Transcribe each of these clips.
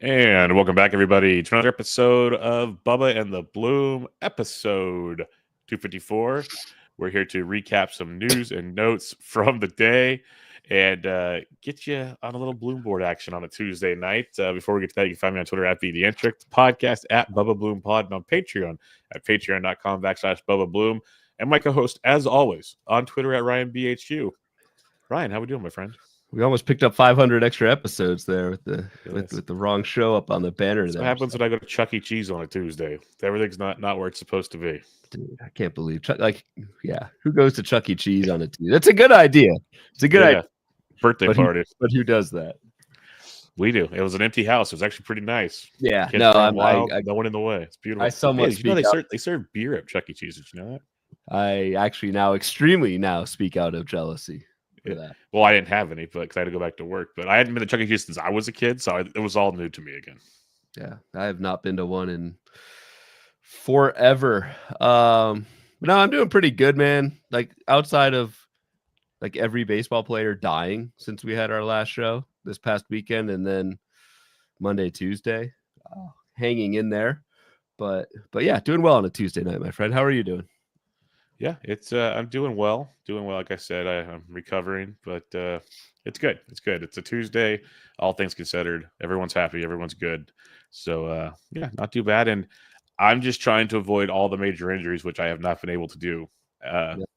And welcome back, everybody, to another episode of Bubba and the Bloom, episode 254. We're here to recap some news and notes from the day and get you on a little Bloom board action on a Tuesday night. Before we get to that, you can find me on Twitter at BTheEntric, the podcast at Bubba Bloom Pod, and on Patreon at patreon.com/Bubba Bloom. And my co-host, as always, on Twitter at RyanBHU. Ryan, how we doing, my friend? We almost picked up 500 extra episodes there with the wrong show up on the banner. That's what happens when I go to Chuck E. Cheese on a Tuesday. Everything's not where it's supposed to be. Dude, I can't believe who goes to Chuck E. Cheese on a Tuesday? That's a good idea. It's a good idea. Birthday party. But who does that? We do. It was an empty house. It was actually pretty nice. Yeah, Kids wild, no one in the way. It's beautiful. I somewhat they serve beer at Chuck E. Cheese. Did you know that? I actually extremely speak out of jealousy. That. Well, I didn't have any, because I had to go back to work. But I hadn't been to Chuck E. Cheese since I was a kid, so it was all new to me again. Yeah, I have not been to one in forever. No, I'm doing pretty good, man. Like outside of like every baseball player dying since we had our last show this past weekend, and then Monday, Tuesday, hanging in there. But yeah, doing well on a Tuesday night, my friend. How are you doing? Yeah, it's I'm doing well. Like I said, I'm recovering, but it's good. It's a Tuesday, all things considered. Everyone's happy, everyone's good. So yeah, not too bad. And I'm just trying to avoid all the major injuries, which I have not been able to do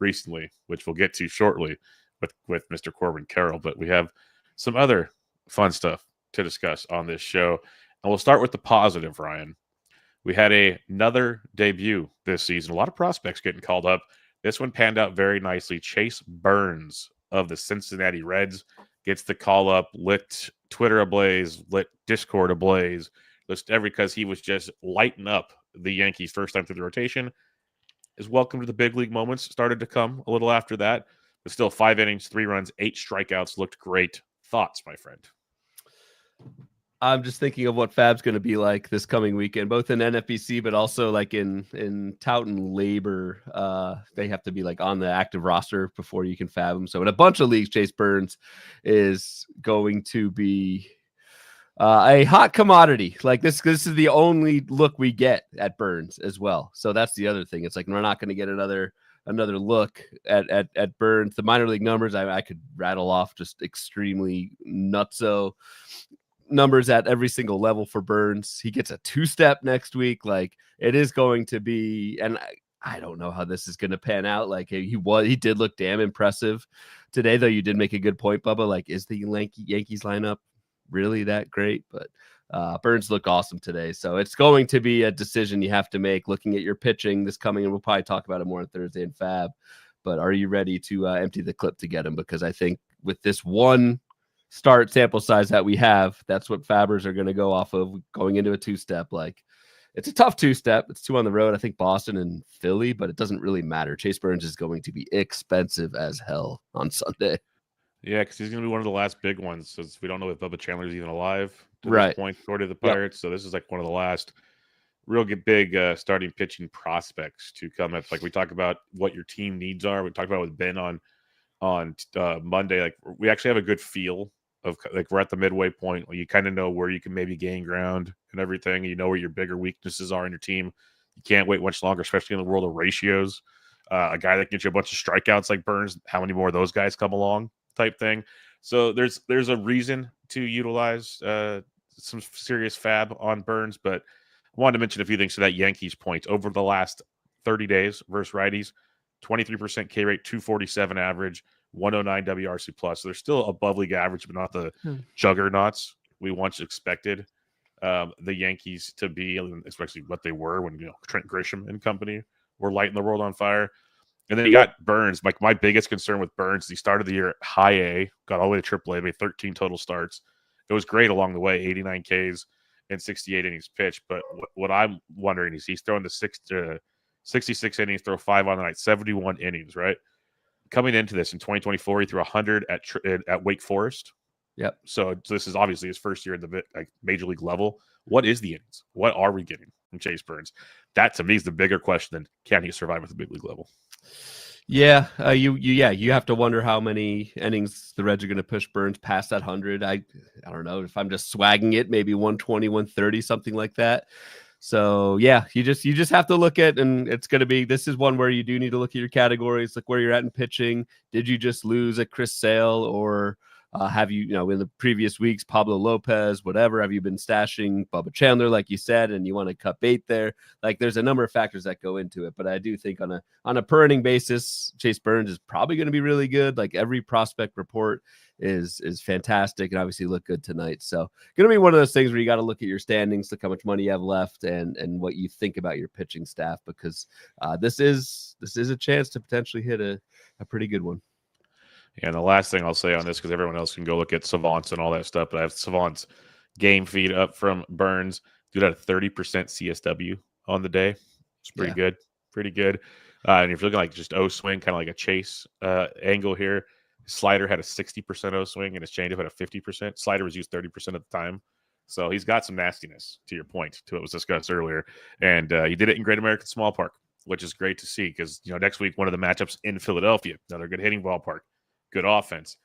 recently, which we'll get to shortly with Mr. Corbin Carroll. But we have some other fun stuff to discuss on this show, and we'll start with the positive, Ryan. We had another debut this season. A lot of prospects getting called up. This one panned out very nicely. Chase Burns of the Cincinnati Reds gets the call up, lit Twitter ablaze, lit Discord ablaze, because he was just lighting up the Yankees first time through the rotation. His welcome to the big league moments started to come a little after that, but still 5 innings, 3 runs, 8 strikeouts, looked great. Thoughts, my friend? I'm just thinking of what Fab's going to be like this coming weekend, both in NFBC, but also like in Touton labor. They have to be like on the active roster before you can Fab them. So in a bunch of leagues, Chase Burns is going to be a hot commodity. Like this is the only look we get at Burns as well. So that's the other thing. It's like we're not going to get another look at Burns. The minor league numbers I could rattle off just extremely nutso numbers at every single level for Burns. He gets a 2-step next week. Like it is going to be, and I don't know how this is going to pan out. Like he did look damn impressive today, though. You did make a good point, Bubba. Like, is the Yankees lineup really that great? But Burns looked awesome today. So it's going to be a decision you have to make looking at your pitching this coming, and we'll probably talk about it more on Thursday in Fab. But are you ready to empty the clip to get him? Because I think with this one start sample size that we have, that's what Fabbers are going to go off of going into a 2-step. Like it's a tough 2-step. It's 2 on the road. I think Boston and Philly, but it doesn't really matter. Chase Burns is going to be expensive as hell on Sunday. Yeah, because he's going to be one of the last big ones, since we don't know if Bubba Chandler's even alive to right. this point, according to the Pirates. Yep. So this is like one of the last real big starting pitching prospects to come up. Like we talk about what your team needs are. We talked about with Ben on Monday. Like we actually have a good feel of like we're at the midway point where you kind of know where you can maybe gain ground and everything. You know where your bigger weaknesses are in your team. You can't wait much longer, especially in the world of ratios. A guy that gets you a bunch of strikeouts like Burns, how many more of those guys come along type thing. So there's a reason to utilize some serious fab on Burns, but I wanted to mention a few things to that Yankees point. Over the last 30 days versus righties, 23% K rate, 247 average, 109 WRC plus. So they're still above league average, but not the juggernauts we once expected the Yankees to be, especially what they were when Trent Grisham and company were lighting the world on fire. And then you got Burns. Like my biggest concern with Burns, he started the year at high A, got all the way to AAA, made 13 total starts. It was great along the way, 89 Ks and 68 innings pitched. But what I'm wondering is he's throwing the 66 innings, throw 5 on the night, 71 innings, right? Coming into this in 2024, he threw 100 at Wake Forest. Yep. So this is obviously his first year at the major league level. What is the innings? What are we getting from Chase Burns? That to me is the bigger question than can he survive at the big league level? Yeah, you have to wonder how many innings the Reds are going to push Burns past that 100. I don't know if I'm just swagging it, maybe 120, 130, something like that. So yeah, you just have to look at, and it's going to be, this is one where you do need to look at your categories, like where you're at in pitching. Did you just lose a Chris Sale, or have you, in the previous weeks, Pablo Lopez, whatever, have you been stashing Bubba Chandler, like you said, and you want to cut bait there? Like, there's a number of factors that go into it, but I do think on a per inning basis, Chase Burns is probably going to be really good. Like, every prospect report is fantastic, and obviously look good tonight. So going to be one of those things where you got to look at your standings, look how much money you have left, and what you think about your pitching staff, because this is a chance to potentially hit a pretty good one. And the last thing I'll say on this, because everyone else can go look at Savants and all that stuff, but I have Savants game feed up from Burns. Dude had a 30% CSW on the day. It's pretty good. Pretty good. And if you're looking like just O swing, kind of like a chase angle here, slider had a 60% O swing and his changeup had a 50%. Slider was used 30% of the time. So he's got some nastiness, to your point, to what was discussed earlier. And he did it in Great American Small Park, which is great to see, because next week, one of the matchups in Philadelphia, another good hitting ballpark, good offense.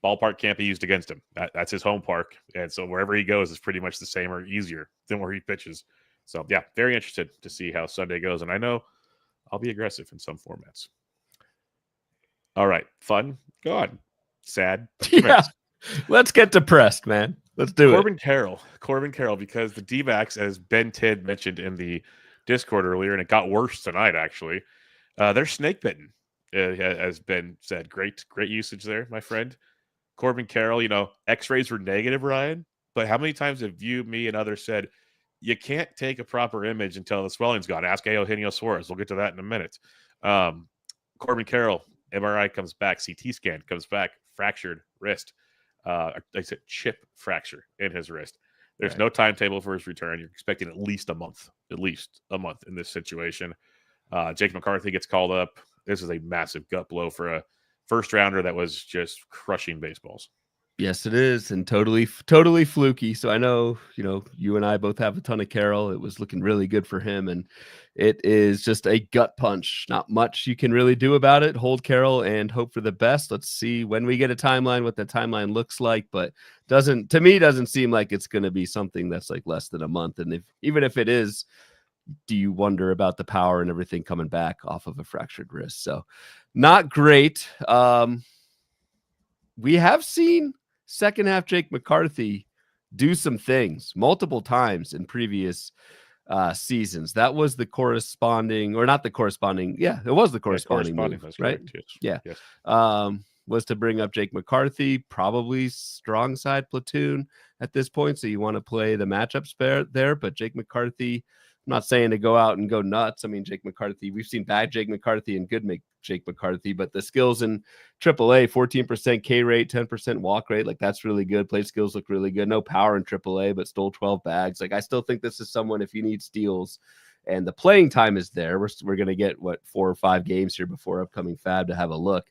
Ballpark can't be used against him. That's his home park. And so wherever he goes is pretty much the same or easier than where he pitches. So, yeah, very interested to see how Sunday goes. And I know I'll be aggressive in some formats. All right. Fun. Go on. Sad. Yeah. Let's get depressed, man. Let's do Corbin Carroll, because the D-backs, as Ben Tidd mentioned in the Discord earlier, and it got worse tonight, actually, they're snake bitten, as Ben said. Great usage there, my friend. Corbin Carroll, x-rays were negative, Ryan, but how many times have you, me, and others said, you can't take a proper image until the swelling's gone? Ask Eugenio Suarez. We'll get to that in a minute. Corbin Carroll, MRI comes back, CT scan comes back, fractured wrist. I said chip fracture in his wrist. There's no timetable for his return. You're expecting at least a month in this situation. Jake McCarthy gets called up. This is a massive gut blow for a first rounder that was just crushing baseballs. Yes, it is, and totally fluky. So I know, you and I both have a ton of Carroll. It was looking really good for him, and it is just a gut punch. Not much you can really do about it. Hold Carroll and hope for the best. Let's see when we get a timeline what the timeline looks like, but doesn't seem like it's going to be something that's like less than a month. And even if it is, do you wonder about the power and everything coming back off of a fractured wrist? So not great. We have seen second half Jake McCarthy do some things multiple times in previous seasons. That was the corresponding, or not the corresponding. Yeah, it was the corresponding move, right? Correct, yes. Yeah. Yes. Was to bring up Jake McCarthy, probably strong side platoon at this point. So you want to play the matchup there, but Jake McCarthy, I'm not saying to go out and go nuts. I mean, Jake McCarthy, we've seen bad Jake McCarthy and good Jake McCarthy, but the skills in AAA, 14% K rate, 10% walk rate, like that's really good. Plate skills look really good. No power in AAA, but stole 12 bags. Like I still think this is someone, if you need steals and the playing time is there, we're going to get 4 or 5 games here before upcoming Fab to have a look.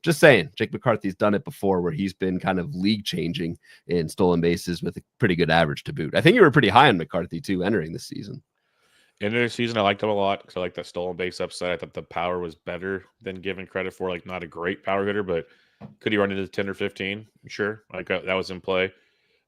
Just saying, Jake McCarthy's done it before where he's been kind of league changing in stolen bases with a pretty good average to boot. I think you were pretty high on McCarthy too entering the season. Into the season, I liked him a lot because I like that stolen base upside. I thought the power was better than given credit for. Like, not a great power hitter, but could he run into 10 or 15? Sure. Like, that was in play.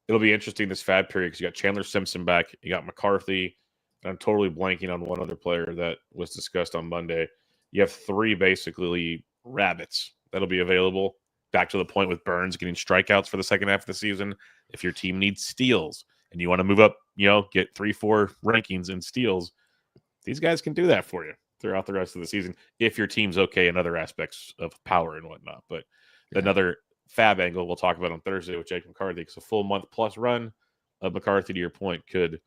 It'll be interesting this Fab period because you got Chandler Simpson back. You got McCarthy. And I'm totally blanking on one other player that was discussed on Monday. You have 3 basically rabbits that'll be available. Back to the point with Burns getting strikeouts for the second half of the season. If your team needs steals and you want to move up, get 3-4 rankings in steals, these guys can do that for you throughout the rest of the season if your team's okay in other aspects of power and whatnot. But another Fab angle we'll talk about on Thursday with Jake McCarthy, because a full month plus run of McCarthy, to your point, could,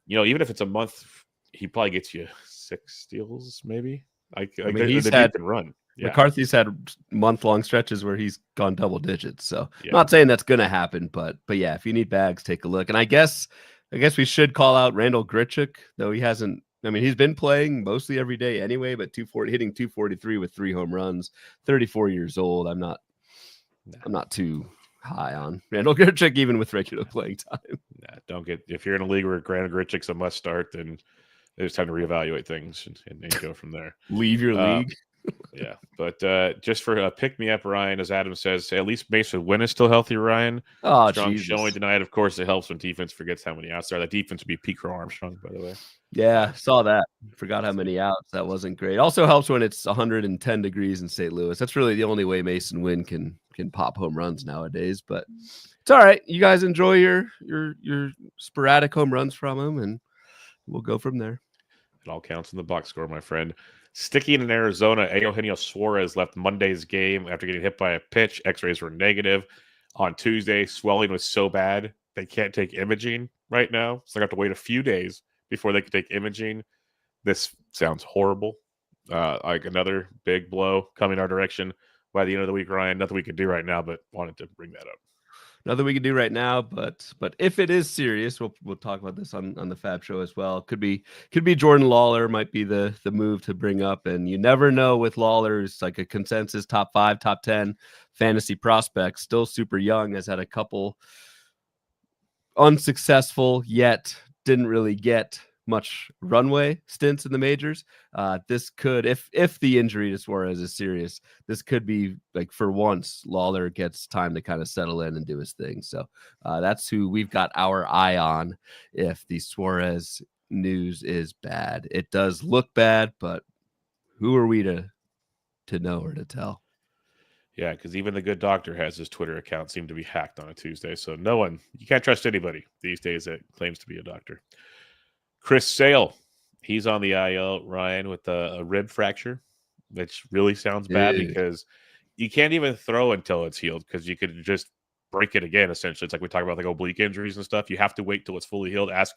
even if it's a month, he probably gets you 6 steals, maybe. I mean, he's had run. Yeah. McCarthy's had month-long stretches where he's gone double digits. So not saying that's going to happen, but yeah, if you need bags, take a look. And I guess we should call out Randall Grichuk, though he hasn't. I mean, he's been playing mostly every day anyway, but hitting 243 with 3 home runs, 34 years old. I'm not too high on Randall Grichuk, even with regular playing time. If you're in a league where Randall Grichuk's a must start, then it's time to reevaluate things and go from there. Leave your league. Yeah, but just for a pick me up, Ryan, as Adam says, at least Mason Wynn is still healthy. Ryan, Oh, strong showing Jesus. tonight. Of course, it helps when defense forgets how many outs there. That defense would be Pete Crow Armstrong, by the way. Yeah, saw that. Forgot how many outs. That wasn't great. Also helps when it's 110 degrees in St. Louis. That's really the only way Mason Wynn can pop home runs nowadays. But it's all right. You guys enjoy your sporadic home runs from him, and we'll go from there. It all counts in the box score, my friend. Sticking in Arizona, Eugenio Suarez left Monday's game after getting hit by a pitch. X-rays were negative. On Tuesday, swelling was so bad they can't take imaging right now. So they have to wait a few days before they can take imaging. This sounds horrible. Like another big blow coming our direction by the end of the week, Ryan. Nothing we could do right now, but wanted to bring that up. Nothing we can do right now, but if it is serious, we'll talk about this on the Fab Show as well. Could be Jordan Lawler might be the move to bring up, and you never know with Lawler. It's like a consensus top 5, top 10 fantasy prospect, still super young, has had a couple unsuccessful yet didn't really get much runway stints in the majors. This could, if the injury to Suarez is serious, this could be like for once Lawler gets time to kind of settle in and do his thing. So that's who we've got our eye on if the Suarez news is bad. It does look bad, but who are we to know or to tell? Yeah, because even the good doctor has his Twitter account seem to be hacked on a Tuesday. So you can't trust anybody these days that claims to be a doctor. Chris Sale, he's on the IL, Ryan, with a rib fracture, which really sounds bad because you can't even throw until it's healed because you could just break it again, essentially. It's like we talk about like oblique injuries and stuff. You have to wait till it's fully healed. Ask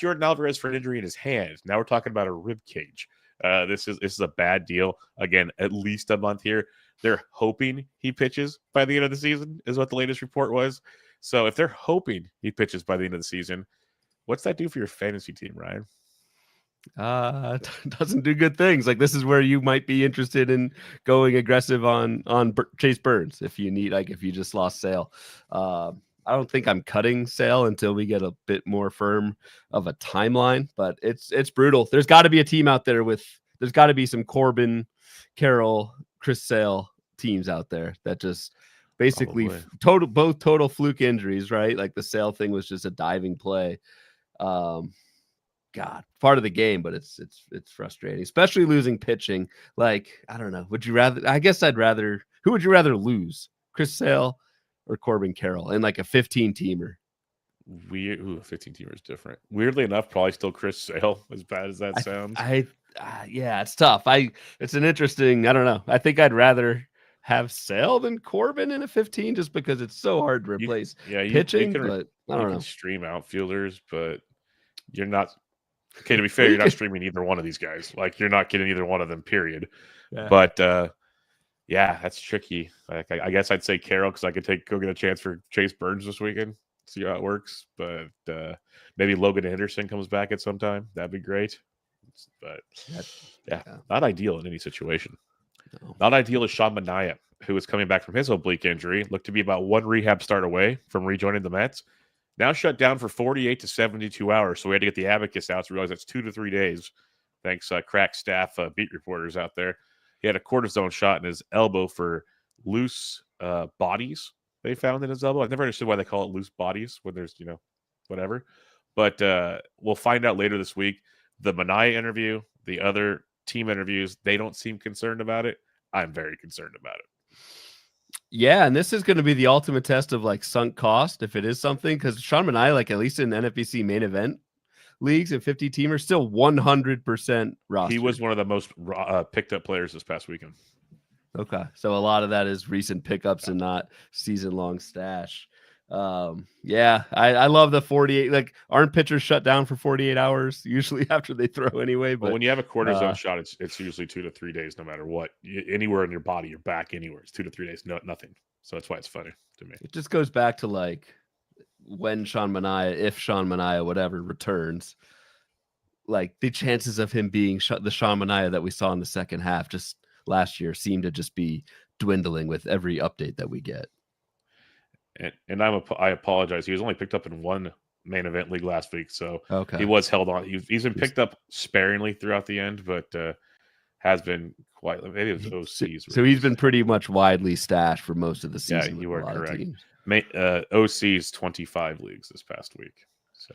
Jordan Alvarez for an injury in his hand. Now we're talking about a rib cage. This is a bad deal. Again, at least a month here. They're hoping he pitches by the end of the season, is what the latest report was. So if they're hoping he pitches by the end of the season, what's that do for your fantasy team, Ryan? Doesn't do good things. Like this is where you might be interested in going aggressive on Chase Burns if you need, like if you just lost Sale. I don't think I'm cutting Sale until we get a bit more firm of a timeline, but it's brutal. There's got to be a team out there there's got to be some Corbin, Carroll, Chris Sale teams out there that just basically total fluke injuries, right? Like the Sale thing was just a diving play. God, part of the game, but it's frustrating, especially losing pitching. Like, I don't know. Would you rather? I guess I'd rather. Who would you rather lose, Chris Sale or Corbin Carroll in like a 15-teamer? Weird. Ooh, a 15-teamer is different. Weirdly enough, probably still Chris Sale. As bad as that sounds. Yeah, it's tough. It's an interesting. I don't know. I think I'd rather have Sale than Corbin in a 15, just because it's so hard to replace pitching. But I don't know. Stream outfielders, but you're not. Okay, to be fair, you're not streaming either one of these guys. Like, you're not getting either one of them, period. Yeah. But, yeah, that's tricky. Like, I guess I'd say Carroll because I could go get a chance for Chase Burns this weekend, see how it works. But maybe Logan Henderson comes back at some time. That'd be great. But, yeah, not ideal in any situation. No. Not ideal is Sean Manaea, who is coming back from his oblique injury. Looked to be about one rehab start away from rejoining the Mets. Now shut down for 48 to 72 hours. So we had to get the abacus out to realize that's 2 to 3 days. Thanks, crack staff, beat reporters out there. He had a cortisone shot in his elbow for loose bodies they found in his elbow. I've never understood why they call it loose bodies when there's, whatever. But we'll find out later this week. The Manaea interview, the other team interviews, they don't seem concerned about it. I'm very concerned about it. Yeah, and this is going to be the ultimate test of like sunk cost, if it is something, because Sean Manaea, like at least in NFBC main event leagues and 50-teamers, still 100% roster. He was one of the most picked up players this past weekend. Okay, so a lot of that is recent pickups and not season-long stash. Yeah, I love the 48. Like, aren't pitchers shut down for 48 hours usually after they throw anyway? But when you have a cortisone shot, it's usually 2 to 3 days, no matter what. Anywhere in your body, your back, anywhere, it's 2 to 3 days, nothing. So that's why it's funny to me. It just goes back to like when Sean Manaea, if Sean Manaea, whatever, returns, like the chances of him being the Sean Manaea that we saw in the second half just last year seem to just be dwindling with every update that we get. And I apologize. He was only picked up in one main event league last week, so he was held on. He's been picked up sparingly throughout the end, but has been quite. Maybe it was OCs. So he's been pretty much widely stashed for most of the Yeah, season. you with are a lot correct. Of teams. OCs 25 leagues this past week. So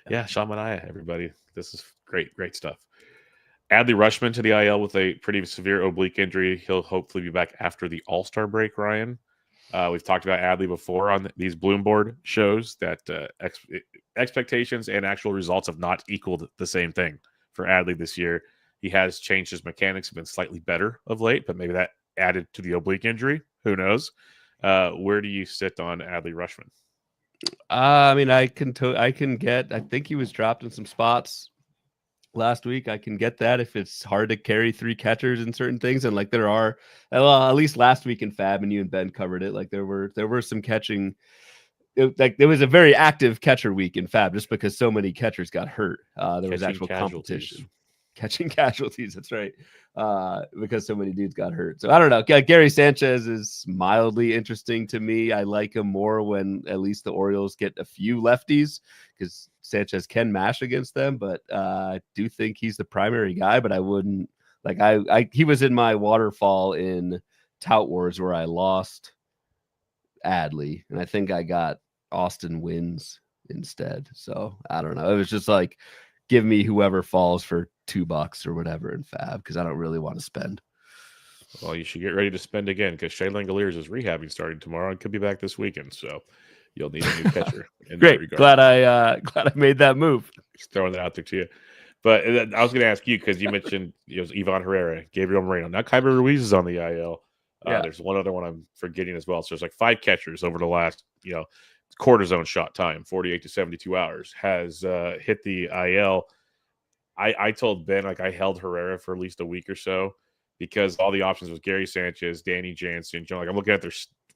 yeah, Sean Mania, everybody. This is great stuff. Adley Rushman to the IL with a pretty severe oblique injury. He'll hopefully be back after the All-Star break, Ryan. We've talked about Adley before on these Bloomboard shows that expectations and actual results have not equaled the same thing for Adley this year. He has changed his mechanics, been slightly better of late, but maybe that added to the oblique injury. Who knows? Where do you sit on Adley Rushman? I mean, I think he was dropped in some spots last week. I can get that if it's hard to carry 3 catchers in certain things, and like there are, well, at least last week in Fab, and you and Ben covered it. Like there were some catching. There was a very active catcher week in Fab just because so many catchers got hurt. There was actual competition. Catching casualties. That's right. Because so many dudes got hurt. So I don't know. Gary Sanchez is mildly interesting to me. I like him more when at least the Orioles get a few lefties because Sanchez can mash against them. But I do think he's the primary guy. But I wouldn't like he was in my waterfall in Tout Wars where I lost Adley, and I think I got Austin Wins instead. So I don't know. It was just like, give me whoever falls for $2 or whatever in Fab because I don't really want to spend. Well, you should get ready to spend again because Shea Langoliers is rehabbing starting tomorrow and could be back this weekend. So you'll need a new catcher. In Great. That glad I made that move. Just throwing that out there to you. But I was going to ask you because you mentioned Ivan Herrera, Gabriel Moreno. Now Kyber Ruiz is on the IL. There's one other one I'm forgetting as well. So there's like 5 catchers over the last cortisone shot time, 48 to 72 hours, has hit the IL. I told Ben, like, I held Herrera for at least a week or so because all the options was Gary Sanchez, Danny Jansen. Like, I'm looking at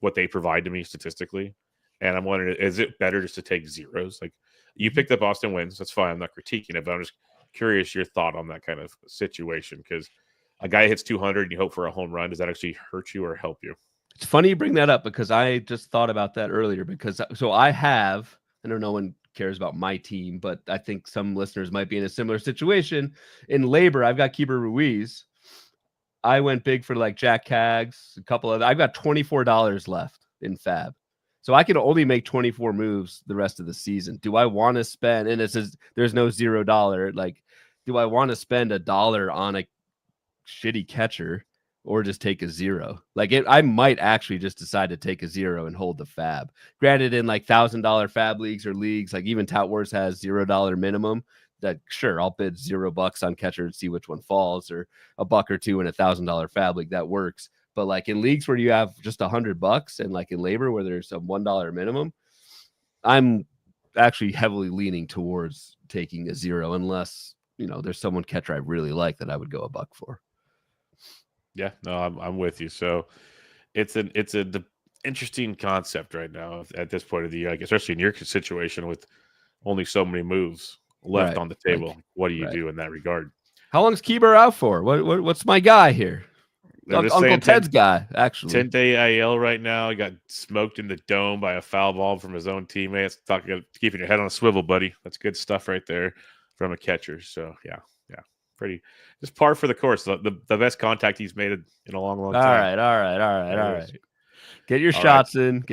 what they provide to me statistically, and I'm wondering, is it better just to take zeros? Like, you picked up Austin Wins. That's fine. I'm not critiquing it, but I'm just curious your thought on that kind of situation because a guy hits 200 and you hope for a home run. Does that actually hurt you or help you? It's funny you bring that up because I just thought about that earlier I know no one cares about my team, but I think some listeners might be in a similar situation. In labor, I've got Keeper Ruiz. I went big for like Jack Kaggs, a couple of. I've got $24 left in Fab, so I can only make 24 moves the rest of the season. Do I want to spend? And it says there's no $0. Like, do I want to spend $1 on a shitty catcher or just take a 0? Like I might actually just decide to take a 0 and hold the Fab. Granted, in like $1,000 Fab leagues or leagues, like even Tout Wars has $0 minimum. That sure, I'll bid $0 on catcher and see which one falls, or $1 or $2 in $1,000 Fab league. That works. But like in leagues where you have just $100 and like in labor where there's a $1 minimum, I'm actually heavily leaning towards taking a 0 unless there's someone catcher I really like that I would go $1 for. Yeah, no, I'm with you. So it's an interesting concept right now at this point of the year, like especially in your situation with only so many moves left on the table. Like, what do you do in that regard? How long's Keeber out for? What's my guy here? Uncle Ted's guy, actually. 10-day IL right now. He got smoked in the dome by a foul ball from his own teammates. Talking about keeping your head on a swivel, buddy. That's good stuff right there from a catcher. So yeah. Pretty just par for the course. The best contact he's made in a long time. All right. Get your shots in.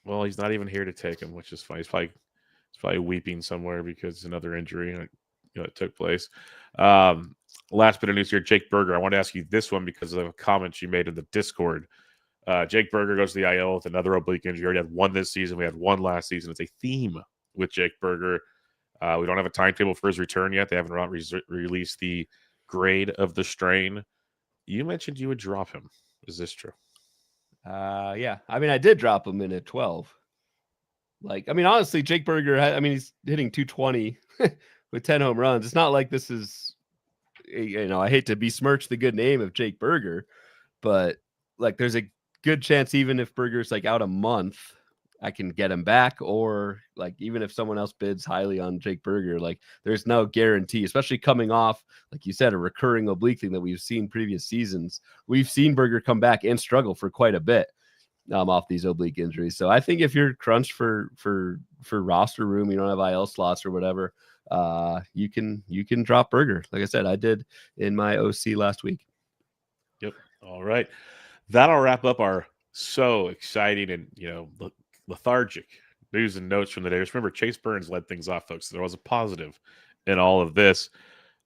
Well, he's not even here to take them, which is fine. He's probably weeping somewhere because another injury it took place. Last bit of news here, Jake Berger. I want to ask you this one because of a comment you made in the Discord. Jake Berger goes to the IL with another oblique injury. He already had one this season. We had one last season. It's a theme with Jake Berger. We don't have a timetable for his return yet. They haven't released the grade of the strain. You mentioned you would drop him. Is this true? Yeah. I mean, I did drop him in at 12. Like, I mean, honestly, Jake Berger, he's hitting 220 with 10 home runs. It's not like this is, I hate to besmirch the good name of Jake Berger, but like there's a good chance even if Berger's like out a month, I can get him back, or like even if someone else bids highly on Jake Berger, like there's no guarantee, especially coming off, like you said, a recurring oblique thing that we've seen previous seasons. We've seen Berger come back and struggle for quite a bit off these oblique injuries. So I think if you're crunched for roster room, you don't have IL slots or whatever, you can drop Berger. Like I said, I did in my OC last week. All right. That'll wrap up our so exciting and, lethargic news and notes from the day. Just remember, Chase Burns led things off, folks. There was a positive in all of this.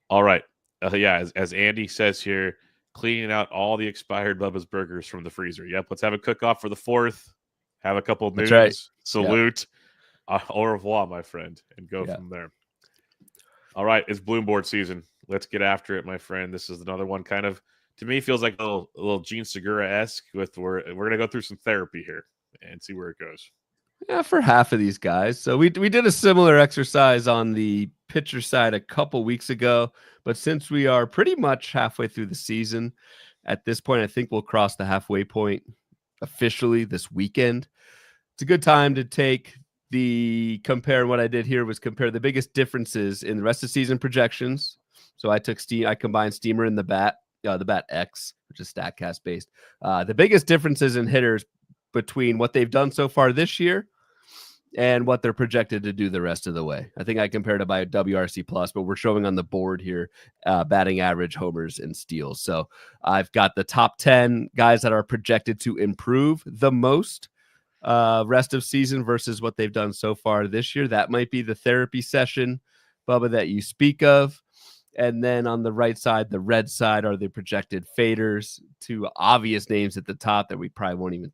All right. As Andy says here, cleaning out all the expired Bubba's burgers from the freezer. Yep. Let's have a cook-off for the 4th. Have a couple of noons. Right. Salute. Yep. Au revoir, my friend, and go from there. All right. It's Bloom Board season. Let's get after it, my friend. This is another one kind of, to me, feels like a little Gene Segura-esque with we're going to go through some therapy here and see where it goes. Yeah, for half of these guys. So we did a similar exercise on the pitcher side a couple weeks ago, but since we are pretty much halfway through the season, at this point, I think we'll cross the halfway point officially this weekend. It's a good time to compare. What I did here was compare the biggest differences in the rest of season projections. So I combined Steamer and the Bat X, which is StatCast based. The biggest differences in hitters between what they've done so far this year and what they're projected to do the rest of the way. I think I compared it by WRC plus, but we're showing on the board here batting average, homers, and steals. So I've got the top 10 guys that are projected to improve the most rest of season versus what they've done so far this year. That might be the therapy session, Bubba, that you speak of. And then on the right side, the red side, are the projected faders. Two obvious names at the top that we probably won't even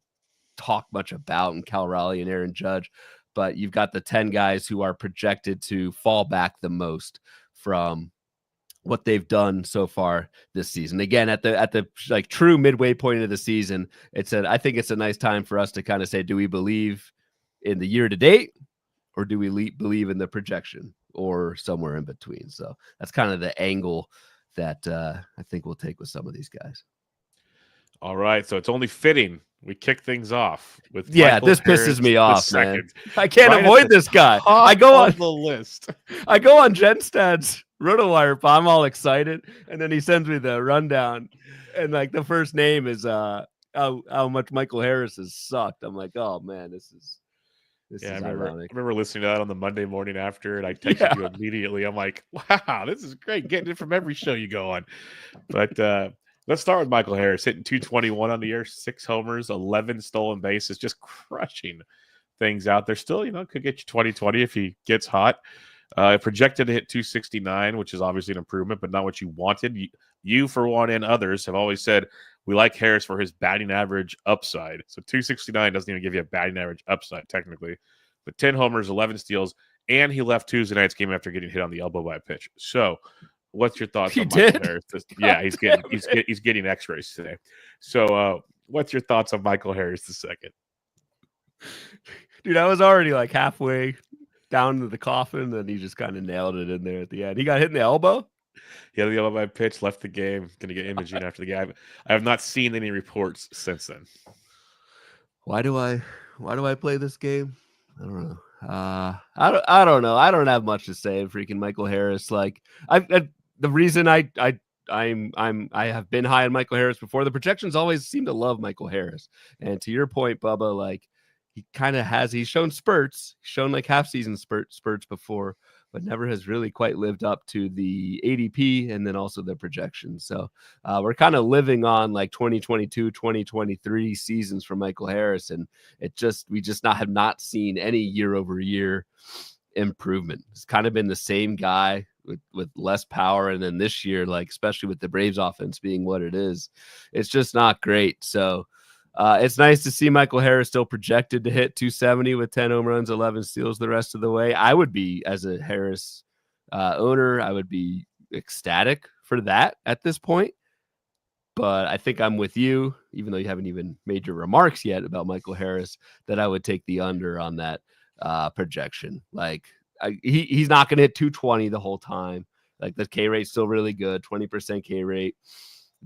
talk much about, and Cal Raleigh and Aaron Judge. But you've got the 10 guys who are projected to fall back the most from what they've done so far this season. Again, at the like true midway point of the season, I think it's a nice time for us to kind of say, do we believe in the year to date, or do we believe in the projection, or somewhere in between? So that's kind of the angle that I think we'll take with some of these guys. All right, so it's only fitting we kick things off with this Harris pisses me off, man. I can't right avoid this guy. I go on the list. I go on Genstad's RotoWire, I'm all excited, and then he sends me the rundown, and like the first name is how much Michael Harris has sucked. I'm like, oh man, this is ironic. I remember listening to that on the Monday morning after, and I texted you immediately. I'm like, wow, this is great, getting it from every show you go on. But let's start with Michael Harris, hitting 221 on the year, 6 homers, 11 stolen bases, just crushing things out there. Still, could get you 2020 if he gets hot. Projected to hit 269, which is obviously an improvement, but not what you wanted. You, for one, and others have always said we like Harris for his batting average upside. So 269 doesn't even give you a batting average upside, technically. But 10 homers, 11 steals, and he left Tuesday night's game after getting hit on the elbow by a pitch. So what's your thoughts on Michael Harris? Yeah, he's getting X-rays today. So what's your thoughts on Michael Harris the second? Dude, I was already like halfway down to the coffin, and he just kind of nailed it in there at the end. He got hit in the elbow. He had the elbow by a pitch, left the game. Going to get imaging after the game. I have not seen any reports since then. Why do I play this game? I don't know. I don't know. I don't have much to say. Freaking Michael Harris. Like the reason I have been high on Michael Harris before. The projections always seem to love Michael Harris. And to your point, Bubba, like he kind of he's shown spurts, shown like half season spurts before, but never has really quite lived up to the ADP and then also the projections. So we're kind of living on like 2022, 2023 seasons for Michael Harris. And we have not seen any year over year improvement. It's kind of been the same guy with less power. And then this year, like, especially with the Braves offense being what it is, it's just not great. So it's nice to see Michael Harris still projected to hit 270 with 10 home runs, 11 steals the rest of the way. I would be, as a Harris owner, I would be ecstatic for that at this point. But I think I'm with you, even though you haven't even made your remarks yet about Michael Harris, that I would take the under on that projection. Like he's not going to hit 220 the whole time. Like the K rate's still really good, 20% K rate.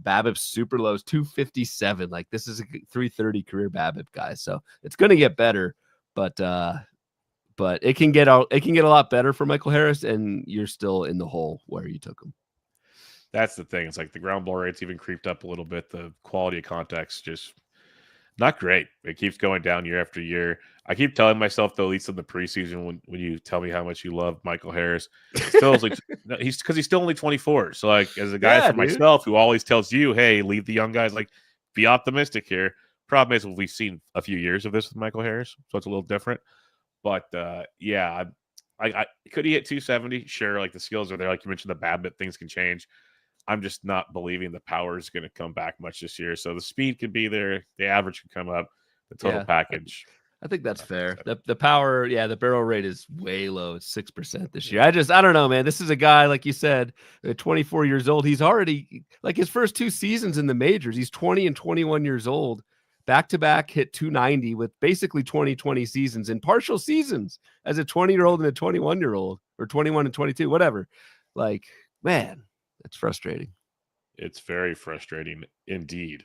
BABIP's super low, is 257. Like this is a 330 career BABIP guy, so it's going to get better. But it can get a lot better for Michael Harris, and you're still in the hole where you took him. That's the thing. It's like the ground ball rate's even creeped up a little bit. The quality of contact's just not great. It keeps going down year after year. I keep telling myself, though, at least in the preseason, when you tell me how much you love Michael Harris, still like he's still only 24. So, like, as a guy myself who always tells you, hey, leave the young guys, like be optimistic here. Problem is, we've seen a few years of this with Michael Harris, so it's a little different. But yeah, I could he hit 270? Sure, like the skills are there. Like you mentioned, the BABIP things can change. I'm just not believing the power is going to come back much this year. So the speed could be there, the average could come up, the total package. I think that's fair. The power, the barrel rate is way low. It's 6% this year. I don't know, man. This is a guy, like you said, 24 years old. He's already, like, his first 2 seasons in the majors. He's 20 and 21 years old. Back-to-back hit 290 with basically 2020 seasons and partial seasons as a 20-year-old and a 21-year-old, or 21 and 22, whatever. Like, man, that's frustrating. It's very frustrating indeed.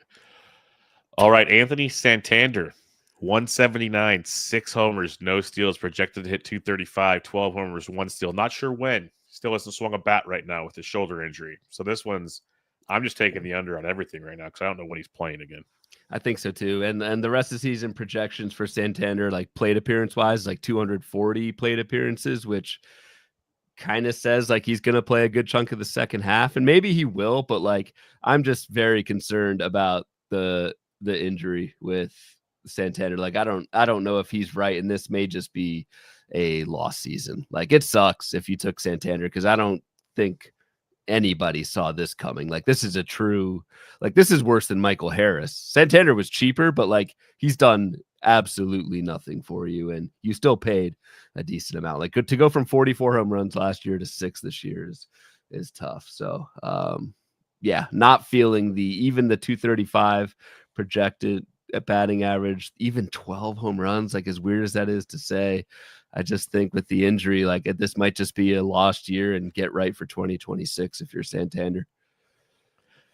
All right, Anthony Santander. 179, 6 homers, no steals, projected to hit 235, 12 homers, 1 steal. Not sure when. Still hasn't swung a bat right now with his shoulder injury. So this one's, I'm just taking the under on everything right now because I don't know when he's playing again. I think so too. And the rest of the season projections for Santander, like plate appearance wise, like 240 plate appearances, which kind of says like he's going to play a good chunk of the second half. And maybe he will, but like I'm just very concerned about the injury with Santander. Like I don't know if he's right, and this may just be a lost season. Like it sucks if you took Santander, because I don't think anybody saw this coming. Like this is this is worse than Michael Harris. Santander was cheaper, but like he's done absolutely nothing for you, and you still paid a decent amount. Like to go from 44 home runs last year to 6 this year is tough. So not feeling even the 235 projected at batting average, even 12 home runs, like as weird as that is to say. I just think with the injury, like this might just be a lost year, and get right for 2026 if you're Santander.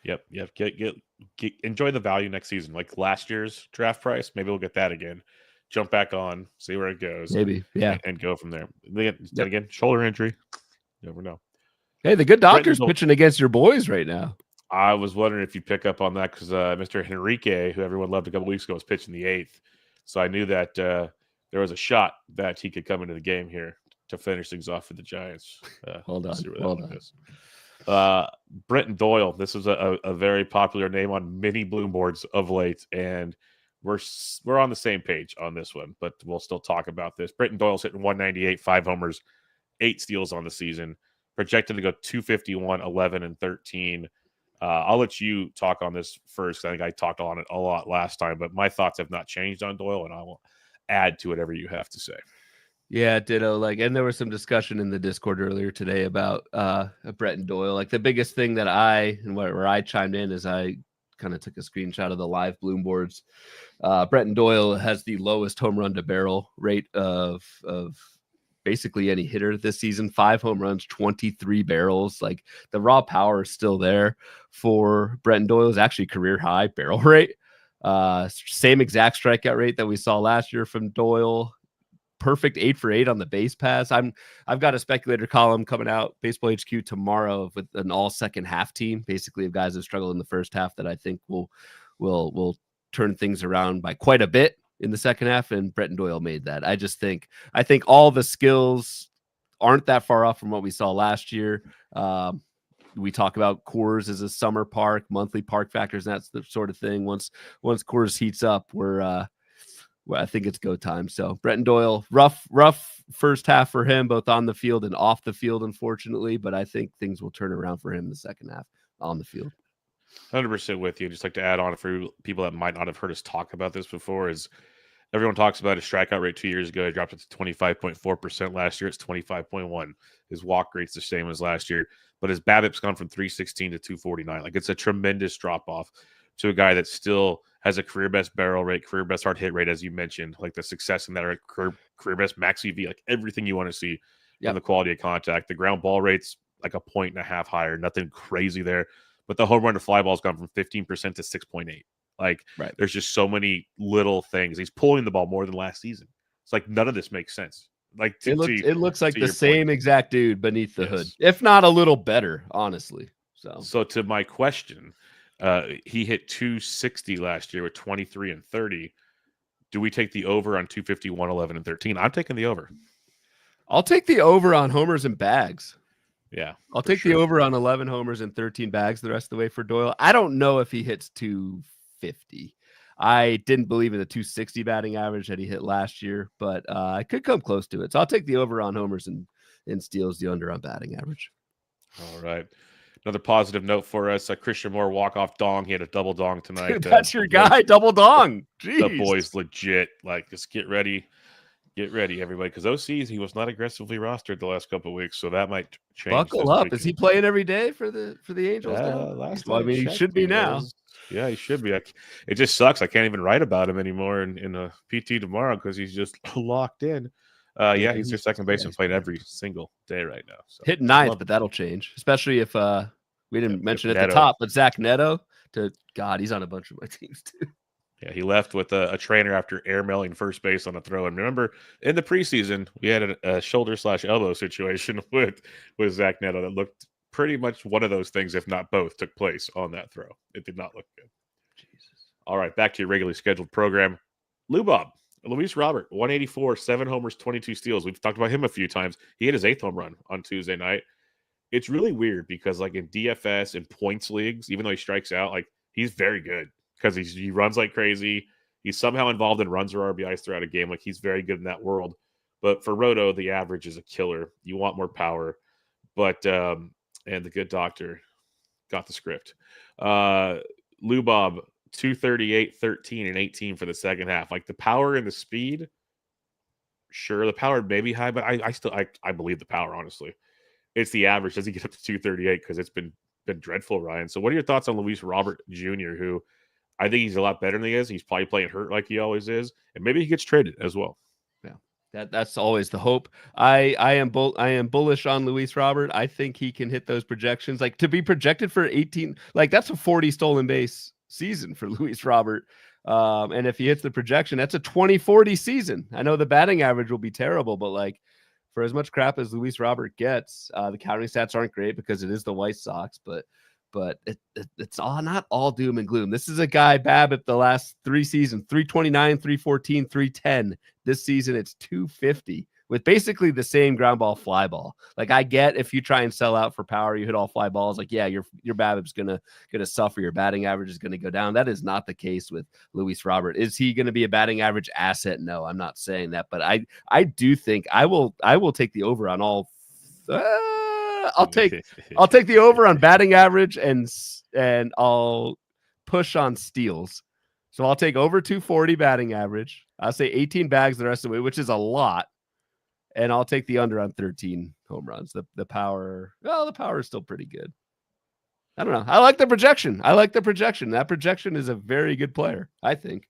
Yep. Get enjoy the value next season. Like last year's draft price, maybe we'll get that again. Jump back on, see where it goes. Maybe, yeah. And go from there. Again, shoulder injury. You never know. Hey, the good doctor's pitching against your boys right now. I was wondering if you pick up on that because Mr. Henrique, who everyone loved a couple weeks ago, was pitching the 8th. So I knew that there was a shot that he could come into the game here to finish things off for the Giants. Hold on. Brenton Doyle. This is a very popular name on many Bloom boards of late, and we're on the same page on this one, but we'll still talk about this. Brenton Doyle's hitting 198, 5 homers, 8 steals on the season, projected to go 251, 11, and 13. I'll let you talk on this first. I think I talked on it a lot last time, but my thoughts have not changed on Doyle, and I will add to whatever you have to say. Yeah, ditto. And there was some discussion in the Discord earlier today about Brenton Doyle. Like the biggest thing that where I chimed in is I kind of took a screenshot of the live Bloom boards. Brenton Doyle has the lowest home run to barrel rate of basically any hitter this season. 5 home runs, 23 barrels. Like the raw power is still there for Brenton Doyle. Is actually career high barrel rate. Same exact strikeout rate that we saw last year from Doyle. Perfect 8 for 8 on the base pass. I've got a speculator column coming out, Baseball HQ, tomorrow with an all second half team, basically of guys that struggled in the first half that I think will turn things around by quite a bit in the second half, and Brenton Doyle made that. I think all the skills aren't that far off from what we saw last year. We talk about Coors as a summer park, monthly park factors, and that's the sort of thing. Once Coors heats up, I think it's go time. So Brenton Doyle, rough first half for him, both on the field and off the field, unfortunately, but I think things will turn around for him in the second half on the field. 100% with you. Just like to add on for people that might not have heard us talk about this before, is everyone talks about his strikeout rate 2 years ago. He dropped it to 25.4% last year. It's 25.1. His walk rate's the same as last year, but his BABIP's gone from 316 to 249. Like it's a tremendous drop off to a guy that still has a career best barrel rate, career best hard hit rate, as you mentioned, like the success in that career best max EV, like everything you want to see in the quality of contact. The ground ball rate's like 1.5 points higher, nothing crazy there. But the home run to fly ball's gone from 15% to 6.8. Like there's just so many little things. He's pulling the ball more than last season. It's like none of this makes sense. Like it looks like the same exact dude beneath the hood, if not a little better, honestly. So to my question, he hit 260 last year with 23 and 30. Do we take the over on 251, 11, and 13? I'm taking the over. I'll take the over on homers and bags. Yeah. I'll take the over on 11 homers and 13 bags the rest of the way for Doyle. I don't know if he hits 250. I didn't believe in the 260 batting average that he hit last year, but I could come close to it. So I'll take the over on homers and steals, the under on batting average. All right. Another positive note for us: Christian Moore walk-off dong. He had a double dong tonight. Dude, that's your guy, double dong. Jeez. The boy's legit. Like, just get ready, everybody, because OCs, he was not aggressively rostered the last couple of weeks, so that might change. Buckle up. Is he playing every day for the Angels now? Well, I mean, he should be now. Yeah, he should be. It just sucks. I can't even write about him anymore in a PT tomorrow because he's just locked in. Yeah, he's their second baseman, playing every single day right now. So hitting ninth, but that'll change, especially if we didn't mention it at the top, but Zach Neto. God, he's on a bunch of my teams too. Yeah, he left with a trainer after airmailing first base on a throw. And remember, in the preseason, we had a shoulder/elbow situation with Zach Neto that looked pretty much one of those things, if not both, took place on that throw. It did not look good. Jesus. All right, back to your regularly scheduled program. Luis Robert, 184, 7 homers, 22 steals. We've talked about him a few times. He hit his 8th home run on Tuesday night. It's really weird because, like, in DFS and points leagues, even though he strikes out, like, he's very good because he runs like crazy. He's somehow involved in runs or RBIs throughout a game. Like, he's very good in that world. But for Roto, the average is a killer. You want more power. But, and the good doctor got the script. Lubob, 238, 13, and 18 for the second half. Like, the power and the speed, sure, the power may be high, but I believe the power, honestly. It's the average. Does he get up to 238? Because it's been dreadful, Ryan. So what are your thoughts on Luis Robert Jr., who I think he's a lot better than he is. He's probably playing hurt like he always is, and maybe he gets traded as well. Yeah, that's always the hope. I am bullish on Luis Robert. I think he can hit those projections. Like, to be projected for 18, like, that's a 40 stolen base season for Luis Robert. And if he hits the projection, that's a 20-40 season. I know the batting average will be terrible, but, like, for as much crap as Luis Robert gets, the counting stats aren't great because it is the White Sox, but it's not all doom and gloom. This is a guy, BABIP, the last 3 seasons, 329, 314, 310. This season, it's 250 with basically the same ground ball, fly ball. Like, I get if you try and sell out for power, you hit all fly balls. Like, yeah, your BABIP's gonna suffer. Your batting average is gonna go down. That is not the case with Luis Robert. Is he gonna be a batting average asset? No, I'm not saying that, but I do think I will take the over on all. I'll take the over on batting average and I'll push on steals. So I'll take over 240 batting average. I'll say 18 bags the rest of the way, which is a lot. And I'll take the under on 13 home runs. The power is still pretty good. I don't know. I like the projection. That projection is a very good player, I think.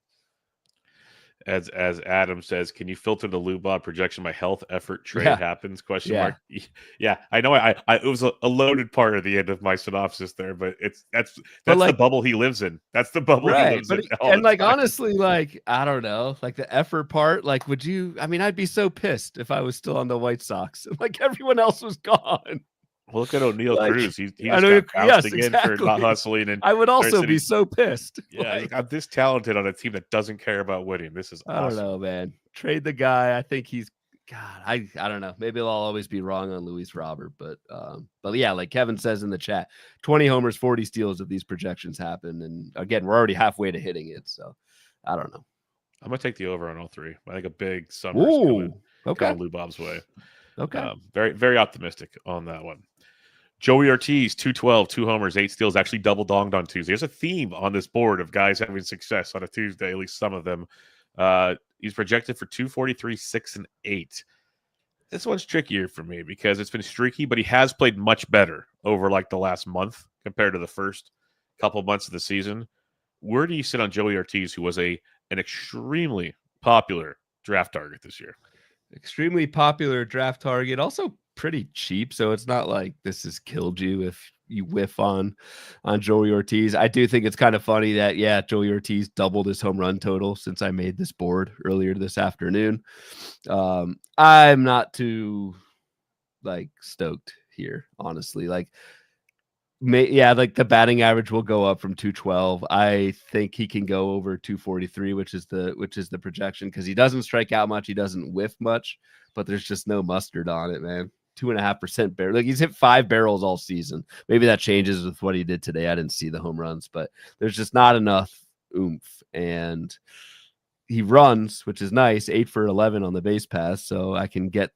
As Adam says, can you filter the Lubob projection by health, effort, trade happens? Question mark. Yeah, I know. I it was a loaded part of the end of my synopsis there, but that's like, the bubble he lives in. That's the bubble he lives in. And like, honestly, like, I don't know, like the effort part. Like, would you? I mean, I'd be so pissed if I was still on the White Sox. Like, everyone else was gone. Well, look at O'Neal Cruz. He just got bounced again for not hustling. And I would also be so pissed. Yeah, like, I'm this talented on a team that doesn't care about winning. This is awesome. I don't know, man. Trade the guy. I think he's God. I don't know. Maybe I'll always be wrong on Luis Robert, but yeah, like Kevin says in the chat, 20 homers, 40 steals if these projections happen. And again, we're already halfway to hitting it, so I don't know. I'm gonna take the over on all 3. I think a big summer is coming Lubob's way. Okay. Very, very optimistic on that one. Joey Ortiz, 212, 2 homers, 8 steals, actually double donged on Tuesday. There's a theme on this board of guys having success on a Tuesday, at least some of them. He's projected for 243, 6, and 8. This one's trickier for me because it's been streaky, but he has played much better over like the last month compared to the first couple months of the season. Where do you sit on Joey Ortiz, who was an extremely popular draft target this year? Extremely popular draft target. Also pretty cheap, so it's not like this has killed you if you whiff on Joey Ortiz. I do think it's kind of funny that Joey Ortiz doubled his home run total since I made this board earlier this afternoon. I'm not too like stoked here, honestly. Like the batting average will go up from 212. I think he can go over 243, which is the projection, because he doesn't strike out much, he doesn't whiff much, but there's just no mustard on it, man. 2.5% barrel. Like, he's hit 5 barrels all season. Maybe that changes with what he did today. I didn't see the home runs, but there's just not enough oomph, and he runs, which is nice, 8 for 11 on the base pass. So I can get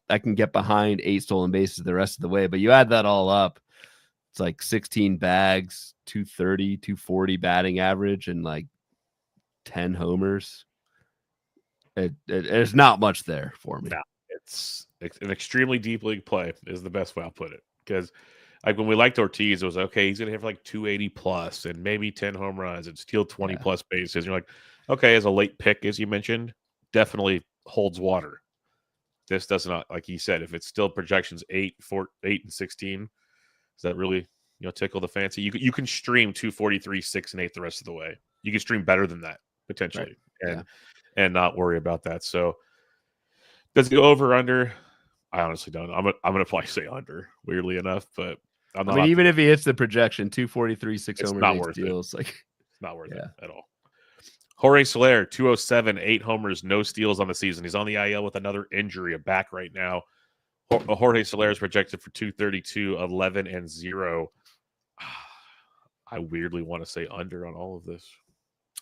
behind 8 stolen bases the rest of the way. But you add that all up, it's like 16 bags, 230, 240 batting average, and like 10 homers. There's not much there for me. No, it's an extremely deep league play is the best way I'll put it. Because like when we liked Ortiz, it was okay, he's gonna have like 280 plus and maybe 10 home runs and steal 20 plus bases. And you're like, okay, as a late pick, as you mentioned, definitely holds water. This does not, like he said, if it's still projections 8, 4, 8, and 16, does that really tickle the fancy? You can stream 243, 6, and 8 the rest of the way. You can stream better than that potentially, and not worry about that. So does it go over or under? I honestly don't know. I'm gonna probably say under, weirdly enough, but I'm not. I mean, even if he hits the projection, 243, 6 homers, not worth steals, it. like it's not worth it at all. Jorge Soler, 207, 8 homers, no steals on the season. He's on the IL with another injury, a back right now. Jorge Soler is projected for 232, 11, and 0. I weirdly want to say under on all of this.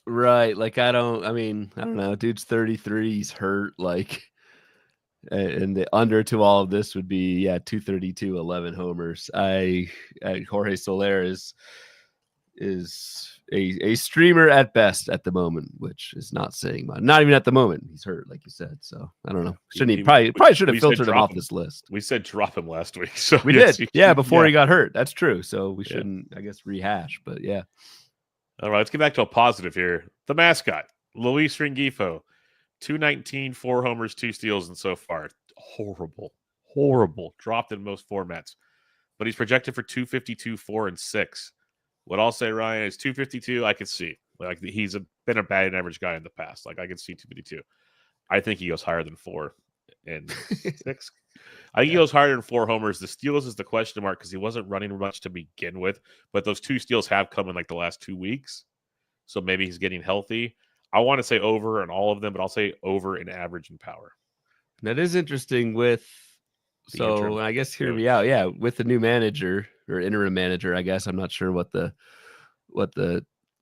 Right. Like, I don't know. Dude's 33. He's hurt. Like, and the under to all of this would be 232, 11 homers. Jorge Soler is a streamer at best at the moment, which is not saying much. Not even at the moment. He's hurt, like you said. So I don't know. Probably should have filtered him off this list. We said drop him last week. So we did. Before he got hurt. That's true. So we shouldn't, I guess, rehash. But yeah. All right, let's get back to a positive here. The mascot, Luis Rengifo, 219, 4 homers, 2 steals, and so far. Horrible. Dropped in most formats. But he's projected for 252, 4, and 6. What I'll say, Ryan, is 252, I can see. Like, he's been a batting average guy in the past. Like, I can see 252. I think he goes higher than 4 and 6. I think he goes higher than 4 homers. The steals is the question mark because he wasn't running much to begin with. But those 2 steals have come in like the last 2 weeks. So maybe he's getting healthy. I want to say over in all of them, but I'll say over in average and power. That is interesting with so I guess hear me out. Yeah, with the new manager or interim manager, I guess. I'm not sure what the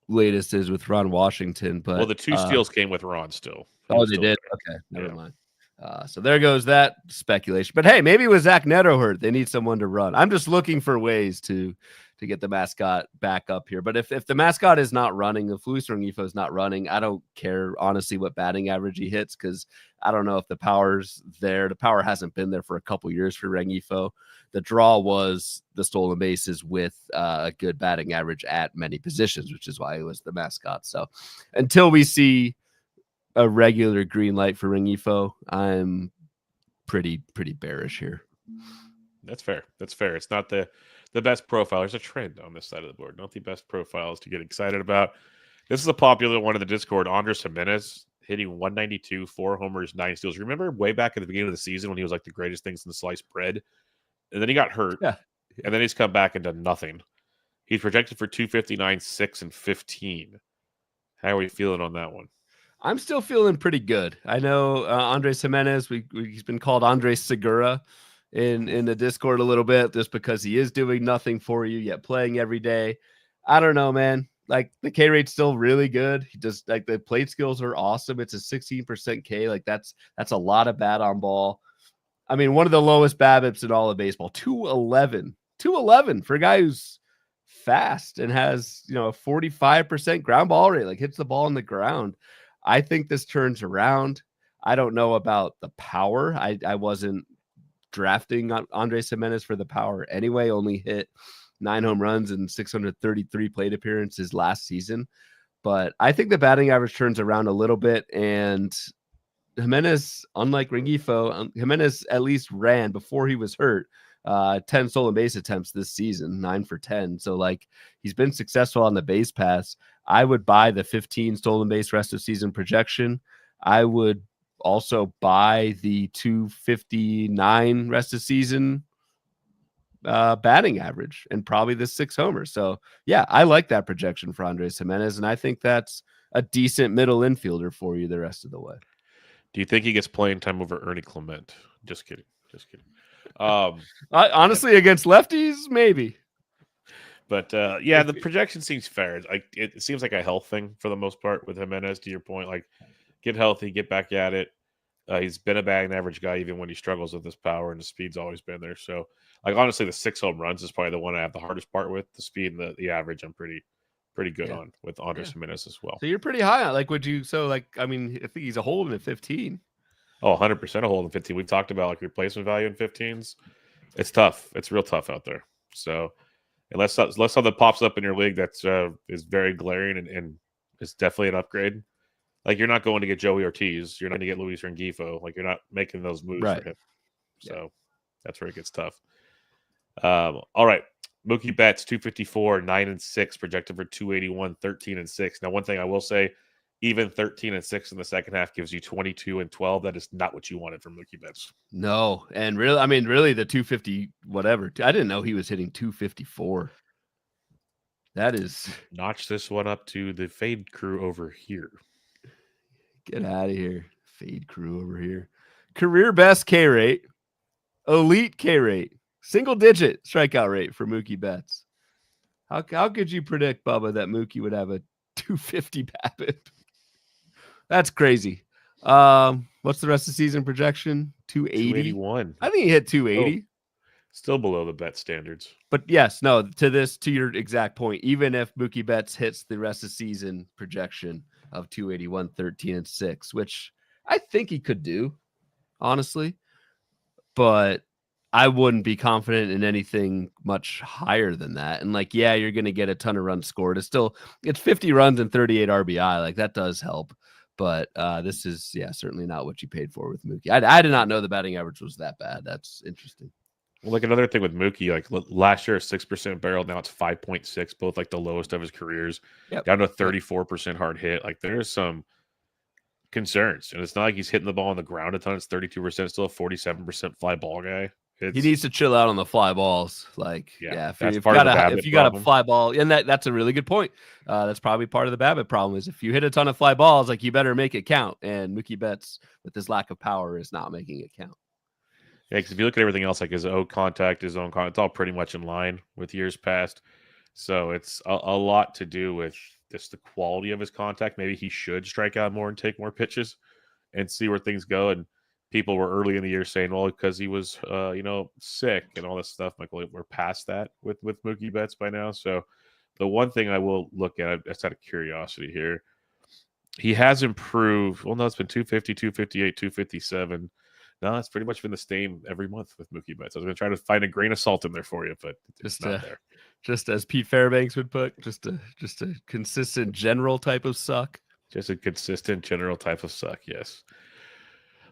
latest is with Ron Washington, but the 2 steals came with Ron still. Oh, they did? Okay, never mind. So there goes that speculation. But hey, maybe with Zach Neto hurt, they need someone to run. I'm just looking for ways to get the mascot back up here. But if the mascot is not running, if Luis Rengifo is not running, I don't care, honestly, what batting average he hits because I don't know if the power's there. The power hasn't been there for a couple years for Rengifo. The draw was the stolen bases with a good batting average at many positions, which is why he was the mascot. So until we see a regular green light for Rengifo, I'm pretty bearish here. That's fair. It's not the best profile. There's a trend on this side of the board. Not the best profiles to get excited about. This is a popular one in the Discord. Andres Jimenez hitting 192, 4 homers, 9 steals. Remember way back at the beginning of the season when he was like the greatest things in the sliced bread? And then he got hurt. Yeah. And then he's come back and done nothing. He's projected for 259, 6, and 15. How are we feeling on that one? I'm still feeling pretty good. I know Andres Jimenez, he's been called Andres Segura in the Discord a little bit just because he is doing nothing for you yet playing every day. I don't know, man. Like the K rate's still really good. He just like the plate skills are awesome. It's a 16% K. Like that's a lot of bat on ball. I mean, one of the lowest BABIPs in all of baseball, 211 for a guy who's fast and has, a 45% ground ball rate, like hits the ball on the ground. I think this turns around. I don't know about the power. I wasn't drafting Andres Jimenez for the power anyway. Only hit 9 home runs and 633 plate appearances last season. But I think the batting average turns around a little bit. And Jimenez, unlike Rengifo, Jimenez at least ran before he was hurt 10 stolen base attempts this season, 9 for 10. So like he's been successful on the base pass. I would buy the 15 stolen base rest of season projection. I would also buy the 259 rest of season batting average and probably the 6 homers. So yeah, I like that projection for Andres Jimenez, and I think that's a decent middle infielder for you the rest of the way. Do you think he gets playing time over Ernie Clement? Just kidding. Honestly, against lefties, maybe. But yeah, the projection seems fair. Like it seems like a health thing for the most part with Jimenez. To your point, like get healthy, get back at it. He's been a batting average guy even when he struggles with his power, and the speed's always been there. So, like honestly, the 6 home runs is probably the one I have the hardest part with. The speed and the average, I'm pretty good on with Andres Jimenez as well. So you're pretty high on. Like, would you? So, like, I mean, I think he's a hold at 15. Oh, 100% a hold in 15. We've talked about like replacement value in 15s. It's tough. It's real tough out there. So, unless something pops up in your league that's is very glaring and is definitely an upgrade. Like you're not going to get Joey Ortiz, you're not going to get Luis Rengifo. Like you're not making those moves for him. So that's where it gets tough. All right, Mookie Betts 254, 9-6, projected for 281, 13-6. Now, one thing I will say, even 13-6 in the second half gives you 22-12. That is not what you wanted from Mookie Betts. No, and really, I mean, really, the 250 whatever. I didn't know he was hitting 254. That is notch this one up to the fade crew over here. Get out of here. Fade crew over here. Career best K rate. Elite K rate. Single digit strikeout rate for Mookie Betts. How could you predict, Bubba, that Mookie would have a 250 BABIP? That's crazy. What's the rest of the season projection? 281. I think he hit 280. Still below the bet standards. But yes, no, to your exact point, even if Mookie Betts hits the rest of the season projection of 281, 13-6, which I think he could do, honestly. But I wouldn't be confident in anything much higher than that. And like, yeah, you're going to get a ton of runs scored. It's 50 runs and 38 RBI. Like that does help. But this is, certainly not what you paid for with Mookie. I did not know the batting average was that bad. That's interesting. Well, like another thing with Mookie, like last year, 6% barrel. Now it's 5.6, both like the lowest of his careers. Down to 34% hard hit. Like there's some concerns. And it's not like he's hitting the ball on the ground a ton. It's 32%, still a 47% fly ball guy. He needs to chill out on the fly balls. Like, if you got a fly ball, and that's a really good point. That's probably part of the BABIP problem is if you hit a ton of fly balls, like you better make it count. And Mookie Betts, with his lack of power, is not making it count. Yeah, because if you look at everything else, like his own contact, it's all pretty much in line with years past. So it's a lot to do with just the quality of his contact. Maybe he should strike out more and take more pitches and see where things go. And people were early in the year saying, well, because he was, sick and all this stuff. Like, we're past that with Mookie Betts by now. So the one thing I will look at, just out of curiosity here, he has improved. Well, no, it's been 250, 258, 257. No, it's pretty much been the same every month with Mookie Betts. I was going to try to find a grain of salt in there for you, but it's not there. Just as Pete Fairbanks would put, just a consistent general type of suck. Just a consistent general type of suck, yes.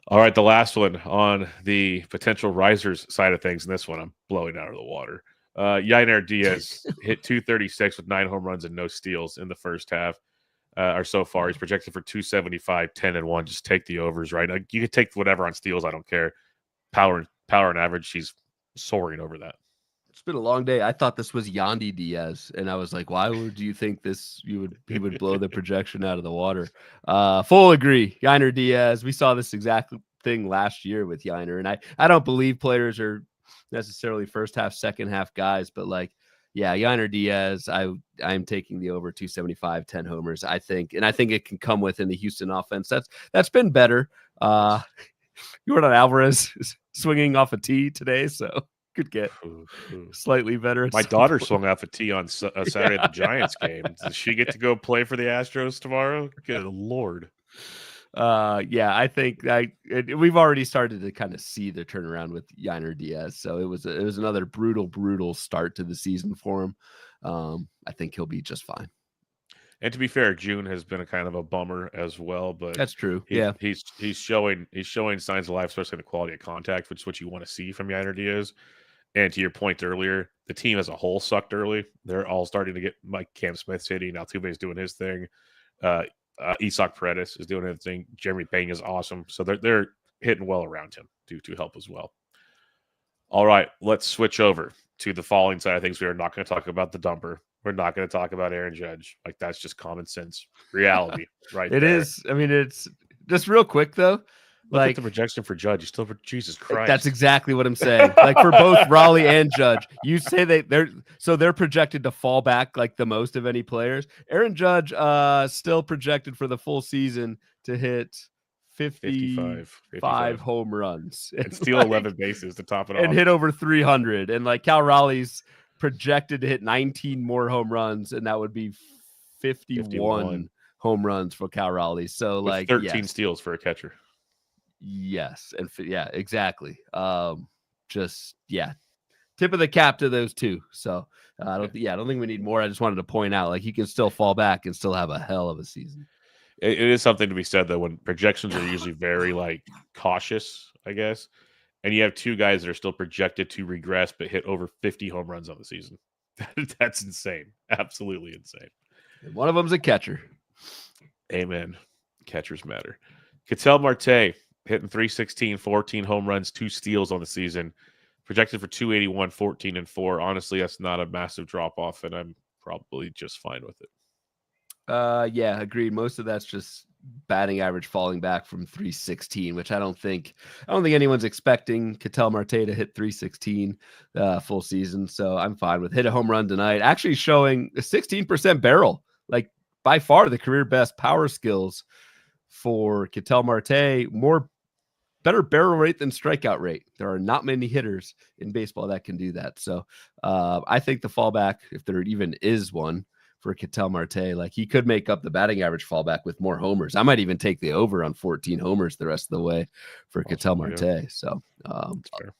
All right, the last one on the potential risers side of things, and this one I'm blowing out of the water. Yainer Diaz hit 236 with 9 home runs and no steals in the first half. Or so far, he's projected for 275, 10-1. Just take the overs, right? Like, you can take whatever on steals. I don't care. Power and average, he's soaring over that. It's been a long day. I thought this was Yandy Diaz, and I was like, why would you think he would blow the projection out of the water? Full agree. Yainer Diaz. We saw this exact thing last year with Yainer, and I don't believe players are necessarily first half, second half guys, but like, yeah, Yainer Diaz, I'm taking the over 275, 10 homers. I think it can come within the Houston offense. That's been better. Jordan Alvarez is swinging off a tee today, so could get slightly better. My daughter swung off a tee on Saturday at the Giants game. Does she get to go play for the Astros tomorrow? Good Lord. I think we've already started to kind of see the turnaround with Yainer Diaz. So it was another brutal start to the season for him. I think he'll be just fine. And to be fair, June has been a kind of a bummer as well, but that's true. He's showing signs of life, especially in the quality of contact, which is what you want to see from Yainer Diaz. And to your point earlier, the team as a whole sucked early. They're all starting to get, like, Cam Smith's hitting. Altuve's doing his thing. Isaac Paredes is doing his thing. Jeremy Pena is awesome. So they're hitting well around him to help as well. All right, let's switch over to the following side of things. We are not going to talk about the dumper. We're not going to talk about Aaron Judge. Like, that's just common sense reality, right? It is. I mean, it's just real quick though. Look at the projection for Judge. He's still for Jesus Christ. That's exactly what I'm saying. Like for both Raleigh and Judge, you say they're projected to fall back like the most of any players. Aaron Judge still projected for the full season to hit 55 home runs and steal 11 bases to top it off and hit over 300. And like Cal Raleigh's projected to hit 19 more home runs, and that would be 51 home runs for Cal Raleigh. So with like 13 steals for a catcher. Yes. And exactly. Just tip of the cap to those two. So I don't think we need more. I just wanted to point out, like, he can still fall back and still have a hell of a season. It is something to be said, though, when projections are usually very like cautious, I guess, and you have two guys that are still projected to regress but hit over 50 home runs on the season. That's insane. Absolutely insane. And one of them's a catcher. Amen. Catchers matter. Ketel Marte hitting 316, 14 home runs, 2 steals on the season. Projected for 281, 14 and 4. Honestly, that's not a massive drop off, and I'm probably just fine with it. Yeah, agreed. Most of that's just batting average falling back from 316, which I don't think anyone's expecting Ketel Marte to hit 316 full season. So I'm fine with hit a home run tonight. Actually showing a 16% barrel, like by far the career best power skills for Ketel Marte. Better barrel rate than strikeout rate. There are not many hitters in baseball that can do that. So I think the fallback, if there even is one for Ketel Marte, like he could make up the batting average fallback with more homers. I might even take the over on 14 homers the rest of the way for Ketel Marte. Yeah. So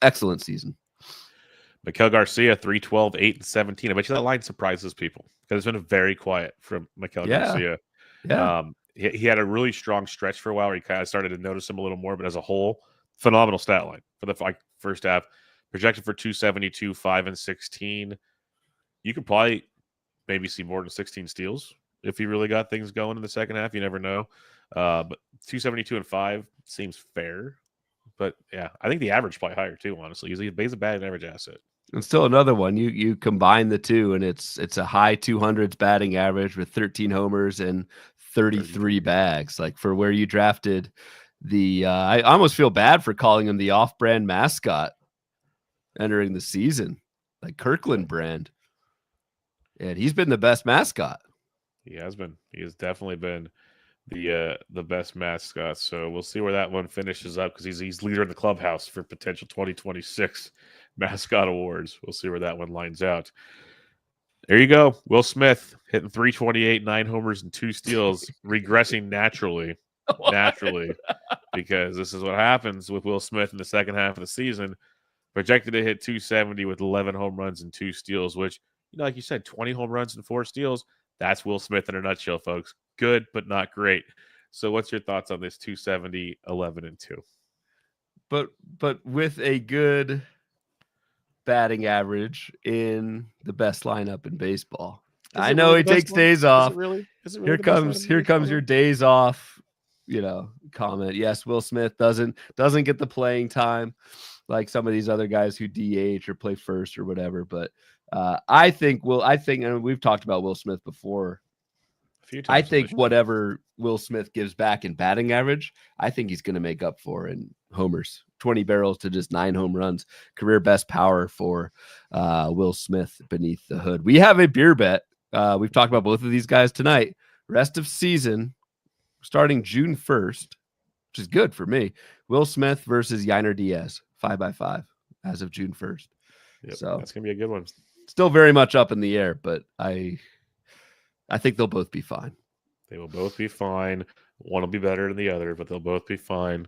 excellent season. Miguel Garcia, 312, 8 and 17. I bet you that line surprises people because it's been very quiet from Miguel Garcia. Yeah. He had a really strong stretch for a while where you kind of started to notice him a little more, but as a whole, phenomenal stat line for the first half. Projected for 272, 5 and 16. You could probably maybe see more than 16 steals if he really got things going in the second half. You never know. But 272 and 5 seems fair. But yeah, I think the average is probably higher too, honestly. He's a batting average asset. And still another one. You combine the two, and it's a high 200s batting average with 13 homers and 33 bags. Like for where you drafted the I almost feel bad for calling him the off-brand mascot entering the season, like Kirkland brand. And he's been the best mascot. He has been. He has definitely been the best mascot. So we'll see where that one finishes up because he's leader in the clubhouse for potential 2026 mascot awards. We'll see where that one lines out. There you go. Will Smith hitting 328, 9 homers and 2 steals, regressing naturally, because this is what happens with Will Smith in the second half of the season. Projected to hit 270 with 11 home runs and 2 steals, which, like you said, 20 home runs and 4 steals. That's Will Smith in a nutshell, folks. Good, but not great. So what's your thoughts on this 270, 11 and 2? But with a good batting average in the best lineup in baseball. I know he takes days off. Is it really here comes your days off, comment. Yes, Will Smith doesn't get the playing time like some of these other guys who DH or play first or whatever. But I think, and we've talked about Will Smith before. I think whatever Will Smith gives back in batting average, I think he's going to make up for in homers. 20 barrels to just 9 home runs. Career best power for Will Smith beneath the hood. We have a beer bet. We've talked about both of these guys tonight. Rest of season, starting June 1st, which is good for me. Will Smith versus Yainer Diaz, 5x5 as of June 1st. Yep, so that's going to be a good one. Still very much up in the air, but I think they'll both be fine. They will both be fine. One will be better than the other, but they'll both be fine.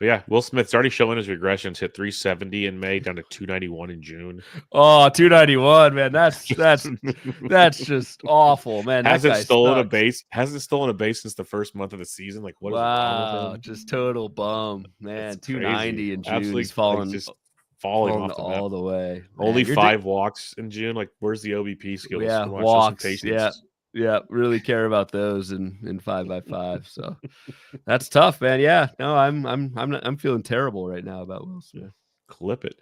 But yeah, Will Smith's already showing his regressions. Hit 370 in May, down to 291 in June. Oh, 291, man. That's just awful, man. Hasn't stolen a base since the first month of the season. Like, what is wrong with him? Just total bum, man. 290 in June. Absolutely, he's falling off all the way. Man, only 5 walks in June. Like, where's the OBP skills? Yeah, walks. Yeah, really care about those in 5x5. So that's tough, man. Yeah, no, I'm feeling terrible right now about Will Smith. Clip it.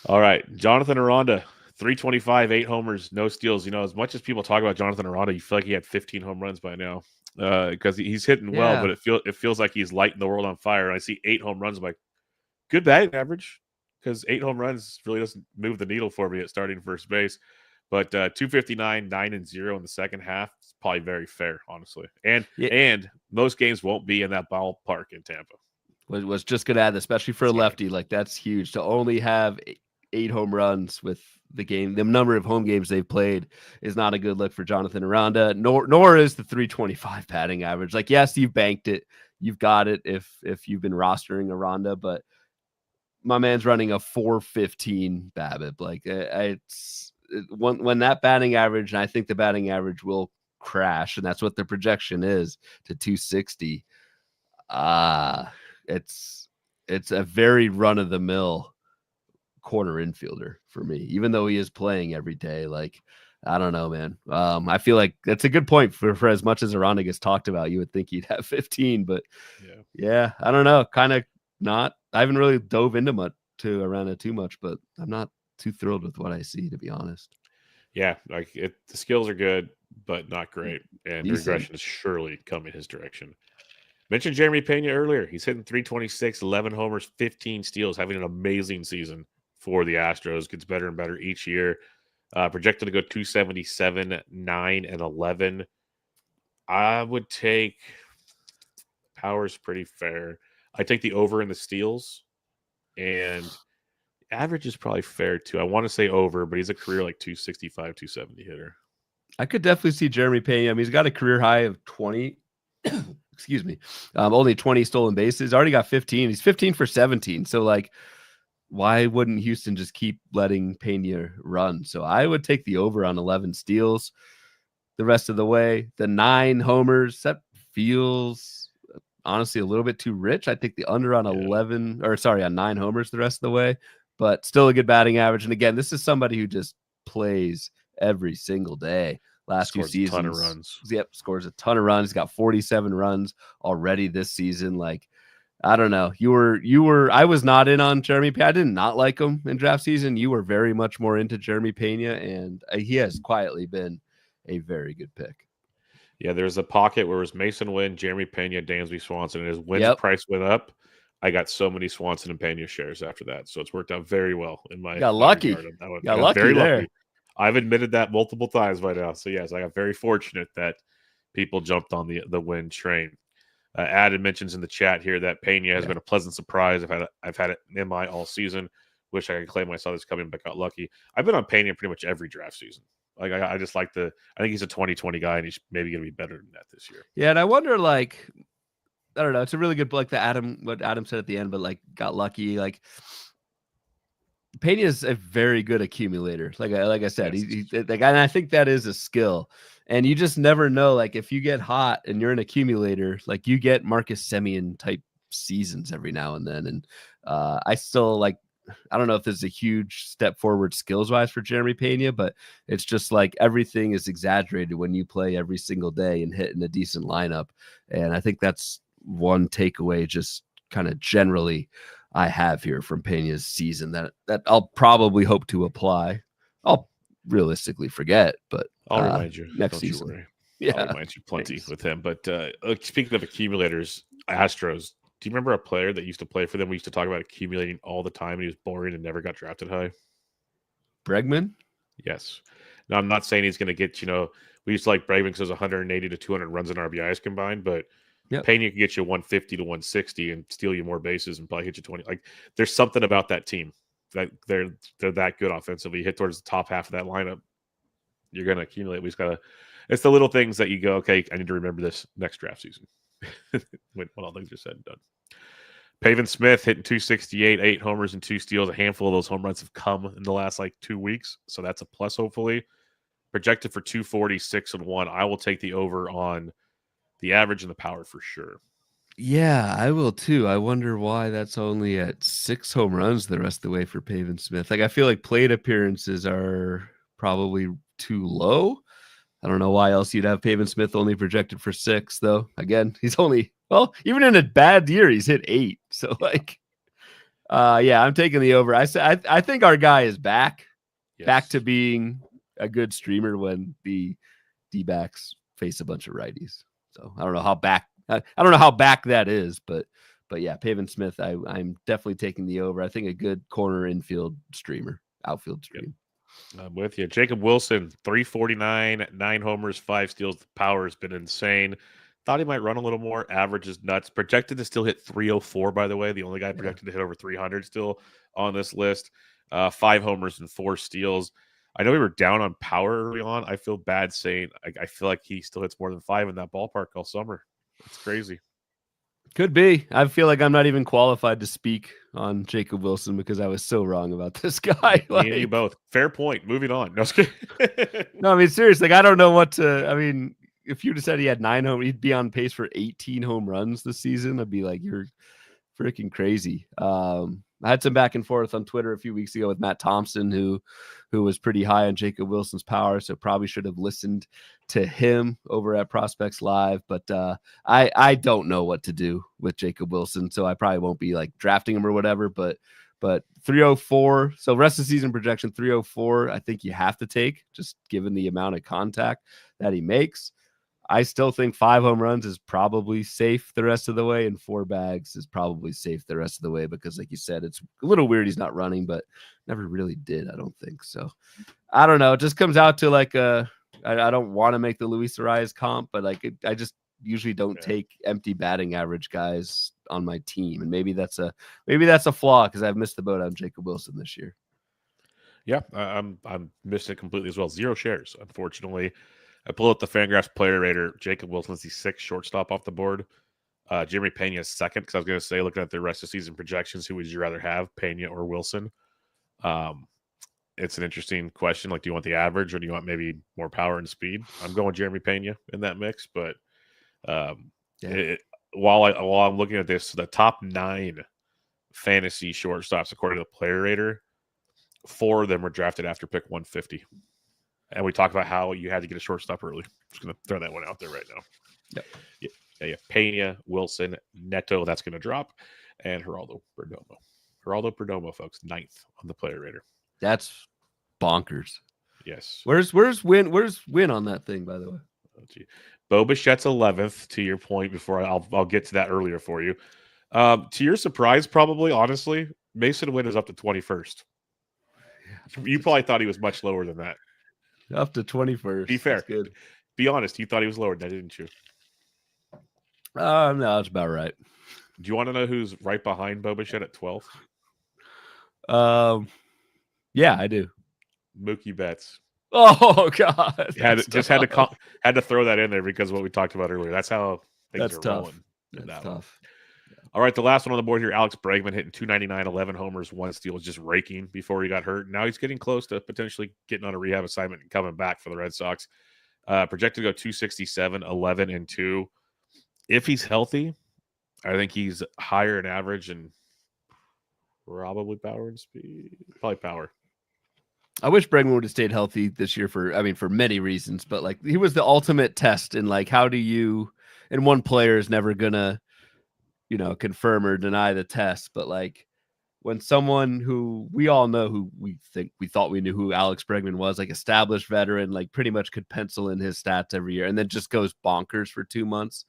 All right, Jonathan Aranda, 325, 8 homers, no steals. As much as people talk about Jonathan Aranda, you feel like he had 15 home runs by now. because he's hitting well, but it feels like he's lighting the world on fire. And I see 8 home runs. I'm like, good batting average, because 8 home runs really doesn't move the needle for me at starting first base. But 259, 9-0 in the second half is probably very fair, honestly. And most games won't be in that ballpark in Tampa. Was just going to add, especially for a lefty, like that's huge to only have 8 home runs with the number of home games they've played is not a good look for Jonathan Aranda, nor is the 325 batting average. Like, yes, you've banked it, you've got it if you've been rostering Aranda, but my man's running a 415 BABIP. Like, it's when that batting average, and I think the batting average will crash, and that's what the projection is, to 260. It's a very run-of-the-mill corner infielder for me, even though he is playing every day. Like, I don't know, man. I feel like that's a good point for as much as Aranda gets talked about. You would think he'd have 15, but yeah, I don't know. Kind of not. I haven't really dove into Aranda too much, but I'm not too thrilled with what I see, to be honest. Yeah, like the skills are good, but not great, and the regression is surely coming his direction. Mentioned Jeremy Pena earlier. He's hitting 326, 11 homers, 15 steals, having an amazing season for the Astros. Gets better and better each year. Projected to go 277, 9, and 11. I would take power's pretty fair. I take the over in the steals, and average is probably fair too. I want to say over, but he's a career like 265, 270 hitter. I could definitely see Jeremy Pena. I mean, he's got a career high of 20. Excuse me. Only 20 stolen bases. Already got 15. He's 15 for 17. So, like, why wouldn't Houston just keep letting Pena run? So I would take the over on 11 steals the rest of the way. The 9 homers, that feels honestly a little bit too rich. I think the under on 9 homers the rest of the way, but still a good batting average. And again, this is somebody who just plays every single day. Last Scores 2 seasons, a ton of runs. Yep, scores a ton of runs. He's got 47 runs already this season. Like, I don't know. I was not in on Jeremy Pena. I did not like him in draft season. You were very much more into Jeremy Pena, and he has quietly been a very good pick. Yeah, there's a pocket where it was Mason Wynn, Jeremy Pena, Dansby Swanson, and as Wynn's price went up, I got so many Swanson and Pena shares after that. So it's worked out very well in my got lucky. Got lucky very there. Lucky. I've admitted that multiple times by now. So yes, I got very fortunate that people jumped on the Wynn train. Adam mentions in the chat here that Pena has been a pleasant surprise. I've had it in my all season. Wish I could claim I saw this coming, but got lucky. I've been on Pena pretty much every draft season. Like, I just like I think he's a 2020 guy, and he's maybe going to be better than that this year. Yeah, and I wonder, like, I don't know. It's a really good, like what Adam said at the end, but like got lucky. Like, Pena is a very good accumulator. Like I said, he's and I think that is a skill. And you just never know. Like, if you get hot and you're an accumulator, like, you get Marcus Semien type seasons every now and then. And I still like. I don't know if this is a huge step forward skills wise for Jeremy Pena, but it's just like everything is exaggerated when you play every single day and hit in a decent lineup. And I think that's one takeaway, just kind of generally, I have here from Pena's season that I'll probably hope to apply. I'll realistically forget, but I'll remind you next season. I'll remind you plenty with him. But speaking of accumulators, Astros. Do you remember a player that used to play for them? We used to talk about accumulating all the time, and he was boring and never got drafted high. Bregman? Yes. Now, I'm not saying he's going to get, we used to like Bregman because 180 to 200 runs and RBIs combined, but Pena can get you 150 to 160 and steal you more bases and probably hit you 20. Like, there's something about that team that they're that good offensively. You hit towards the top half of that lineup, you're going to accumulate. We just got to, it's the little things that you go, okay, I need to remember this next draft season. when all things are said and done. Pavin Smith hitting 268, 8 homers and 2 steals. A handful of those home runs have come in the last 2 weeks, so that's a plus. Hopefully, projected for 246 and 1. I will take the over on the average and the power for sure. Yeah, I will too. I wonder why that's only at 6 home runs the rest of the way for Pavin Smith. Like, I feel like plate appearances are probably too low. I don't know why else you'd have Pavin Smith only projected for 6, though. Again, he's only, even in a bad year, he's hit 8. So, I'm taking the over. I think our guy is back to being a good streamer when the D-backs face a bunch of righties. So I don't know how back that is, but yeah, Pavin Smith, I'm definitely taking the over. I think a good corner outfield stream. I'm with you. Jacob Wilson, 349, 9 homers, 5 steals. The power has been insane. Thought he might run a little more. Average is nuts. Projected to still hit 304, by the way. The only guy projected to hit over 300 still on this list. 5 homers and 4 steals. I know we were down on power early on. I feel bad saying I feel like he still hits more than 5 in that ballpark all summer. It's crazy. Could be. I feel like I'm not even qualified to speak on Jacob Wilson because I was so wrong about this guy. Me and you both. Fair point. Moving on. No, no, I mean, seriously, I don't know what to. I mean, if you'd have said he had 9 home, he'd be on pace for 18 home runs this season. I'd be like, you're freaking crazy. I had some back and forth on Twitter a few weeks ago with Matt Thompson, who was pretty high on Jacob Wilson's power, so probably should have listened to him over at Prospects Live. But I don't know what to do with Jacob Wilson, so I probably won't be like drafting him or whatever. But 304, so rest of the season projection 304, I think you have to take, just given the amount of contact that he makes. I still think 5 home runs is probably safe the rest of the way, and 4 bags is probably safe the rest of the way because, like you said, it's a little weird he's not running, but never really did, I don't think. So I don't know. It just comes out to like I don't want to make the Luis Arias comp, but like I just usually don't take empty batting average guys on my team, and maybe that's a flaw because I've missed the boat on Jacob Wilson this year. Yeah, I'm missing it completely as well. 0 shares, unfortunately. I pulled up the Fangraphs player rater. Jacob Wilson's the 6th shortstop off the board. Jeremy Pena is 2nd, because I was going to say, looking at the rest of season projections, who would you rather have, Pena or Wilson? It's an interesting question. Like, do you want the average or do you want maybe more power and speed? I'm going Jeremy Pena in that mix, but while I'm looking at this, the top 9 fantasy shortstops according to the player rater, 4 of them were drafted after pick 150. And we talked about how you had to get a shortstop early. Just going to throw that one out there right now. Yep. Yeah. Pena, Wilson, Neto, that's going to drop, and Geraldo Perdomo. Geraldo Perdomo, folks, 9th on the player rater. That's bonkers. Yes. Where's Win on that thing, by the way? Oh, gee. Bo Bichette's 11th, to your point, before I'll get to that earlier for you. To your surprise, probably, honestly, Mason Wynn is up to 21st. You probably thought he was much lower than that. Up to 21st. Be fair. That's good. Be honest. You thought he was lower than that, didn't you? No, that's about right. Do you want to know who's right behind Bo Bichette at 12th? Yeah, I do. Mookie Betts. Oh God! Had to throw that in there because of what we talked about earlier. That's how things are rolling. That's tough. All right, the last one on the board here, Alex Bregman hitting 299, 11 homers, 1 steal, just raking before he got hurt. Now he's getting close to potentially getting on a rehab assignment and coming back for the Red Sox. Projected to go 267, 11, and 2. If he's healthy, I think he's higher in average and probably power and speed. Probably power. I wish Bregman would have stayed healthy this year for many reasons, but like he was the ultimate test in like how do you, and one player is never gonna confirm or deny the test, but like when someone who we all know who we thought we knew who Alex Bregman was, like established veteran, like pretty much could pencil in his stats every year and then just goes bonkers for 2 months.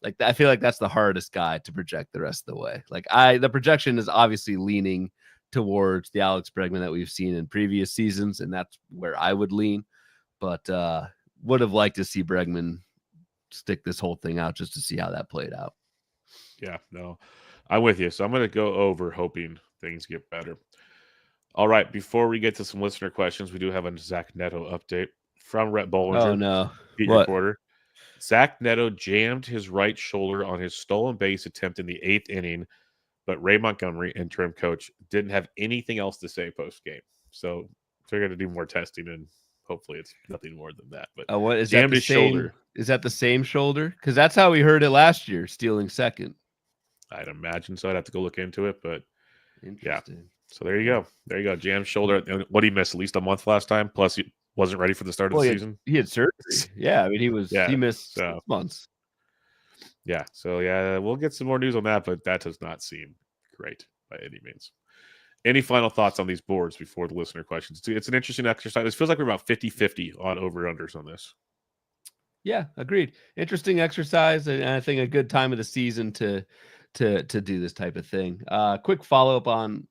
Like I feel like that's the hardest guy to project the rest of the way. Like the projection is obviously leaning towards the Alex Bregman that we've seen in previous seasons, and that's where I would lean. But would have liked to see Bregman stick this whole thing out just to see how that played out. Yeah, no, I'm with you. So I'm going to go over hoping things get better. All right, before we get to some listener questions, we do have a Zach Neto update from Rhett Bollinger. Oh, no. Beat reporter. Zach Neto jammed his right shoulder on his stolen base attempt in the 8th inning, but Ray Montgomery, interim coach, didn't have anything else to say post-game. So they're going to do more testing, and hopefully it's nothing more than that. But what is jammed that? His shoulder. Is that the same shoulder? Because that's how we heard it last year, stealing second. I'd imagine so. I'd have to go look into it, but yeah. So there you go. There you go. Jammed shoulder. What he missed? At least a month last time. Plus, he wasn't ready for the start of the season. He had surgery. Yeah, I mean, he missed 6 months. Yeah. So yeah, we'll get some more news on that, but that does not seem great by any means. Any final thoughts on these boards before the listener questions? It's an interesting exercise. It feels like we're about 50-50 on over-unders on this. Yeah, agreed. Interesting exercise, and I think a good time of the season to do this type of thing. Quick follow up on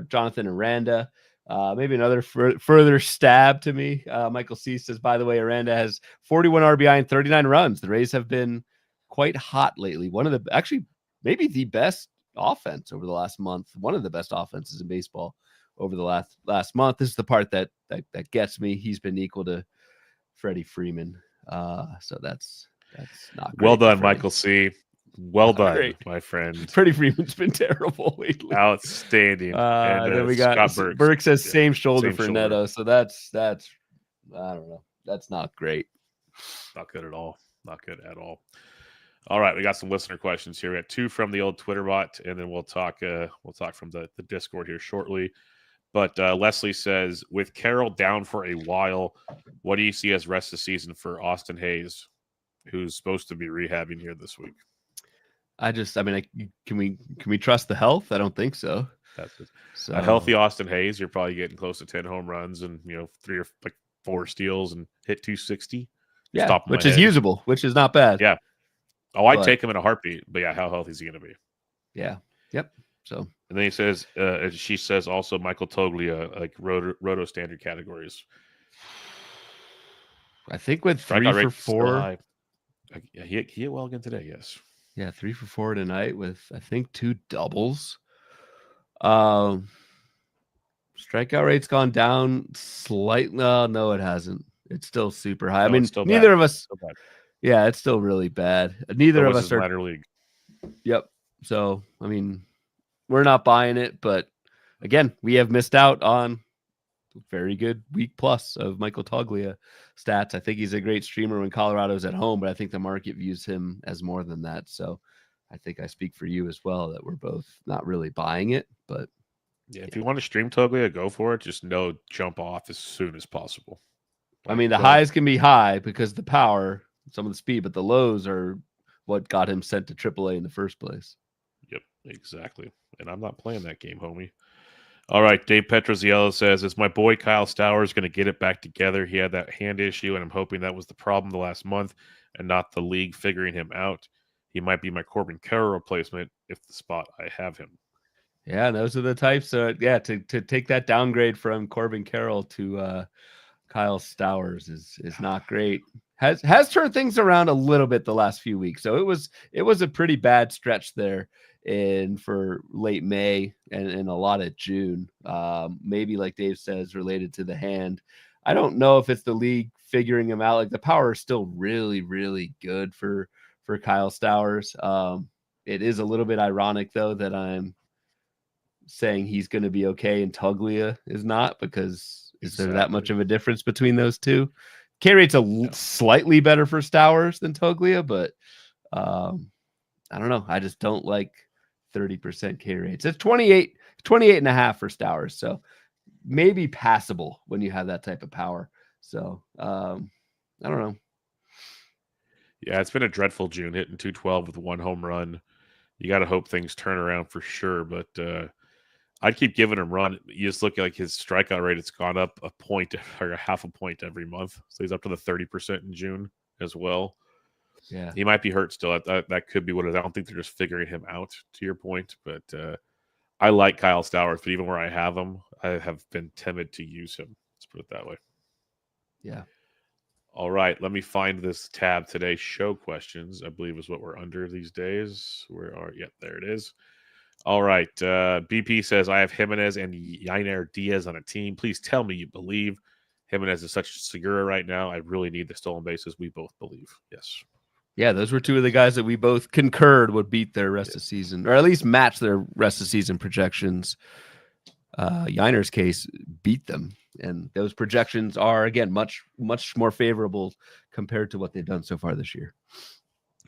Jonathan Aranda. Maybe another further stab to me. Michael C says, by the way, Aranda has 41 RBI and 39 runs. The Rays have been quite hot lately. One of the actually maybe the best offense over the last month. One of the best offenses in baseball over the last month. This is the part that gets me. He's been equal to Freddie Freeman. So that's not great. Well done, Michael C. Well done, great. my friend. Freddie Freeman's been terrible lately. Outstanding. And then we got Scott Burke says same shoulder same for shoulder. Neto. So that's I don't know. That's not great. Not good at all. Not good at all. All right, we got some listener questions here. We got 2 from the old Twitter bot, and then we'll talk from the Discord here shortly. But Leslie says, with Carroll down for a while, what do you see as rest of the season for Austin Hayes, who's supposed to be rehabbing here this week? Can we trust the health? I don't think so. That's it. So, a healthy Austin Hayes, you're probably getting close to 10 home runs and 3 or 4 steals and hit 260. Yeah, which is usable, which is not bad. Yeah. Oh, I'd take him in a heartbeat. But yeah, how healthy is he going to be? Yeah. Yep. So, and then he says, she says also Michael Toglia, like roto standard categories. I think with 3 for 4. Yeah, he hit well again today. Yes. Yeah, 3 for 4 tonight with I think 2 doubles. Strikeout rate's gone down slightly. No, it hasn't. It's still super high. I mean, neither of us. Yeah, it's still really bad. Neither of us are minor league. Yep. So, I mean, we're not buying it, but again, we have missed out on very good week plus of Michael Toglia stats. I think he's a great streamer when Colorado's at home, but I think the market views him as more than that. So I think I speak for you as well that we're both not really buying it. But yeah, if you want to stream Toglia, go for it. Just jump off as soon as possible. I mean, the highs can be high because the power, some of the speed, but the lows are what got him sent to AAA in the first place. Yep, exactly. And I'm not playing that game, homie. All right, Dave Petroziello says, is my boy Kyle Stowers going to get it back together? He had that hand issue, and I'm hoping that was the problem the last month and not the league figuring him out. He might be my Corbin Carroll replacement if the spot I have him. Yeah, those are the types. To take that downgrade from Corbin Carroll to Kyle Stowers is not great. Has turned things around a little bit the last few weeks. So it was a pretty bad stretch there for late May and a lot of June. Maybe like Dave says, related to the hand. I don't know if it's the league figuring him out. Like the power is still really, really good for Kyle Stowers. It is a little bit ironic though that I'm saying he's going to be okay and Toglia is not, because is there that much of a difference between those two? K rate's slightly better for Stowers than Toglia, but I don't know. I just don't like 30% K rates. It's 28 and a half for Stowers. So maybe passable when you have that type of power. So I don't know. Yeah, it's been a dreadful June, hitting 212 with 1 home run. You got to hope things turn around for sure, but I'd keep giving him run. You just look at his strikeout rate; it's gone up a point or a half a point every month. So he's up to the 30% in June as well. Yeah, he might be hurt still. That could be what it is. I don't think they're just figuring him out. To your point, but I like Kyle Stowers, but even where I have him, I have been timid to use him. Let's put it that way. Yeah. All right, let me find this tab today. Show questions, I believe, is what we're under these days. Yep, there it is. All right, BP says, I have Jimenez and Yainer Diaz on a team. Please tell me you believe. Jimenez is such a Segura right now. I really need the stolen bases. We both believe. Yes. Yeah, those were 2 of the guys that we both concurred would beat their rest of season, or at least match their rest of season projections. Yainer's case beat them. And those projections are, again, much, much more favorable compared to what they've done so far this year.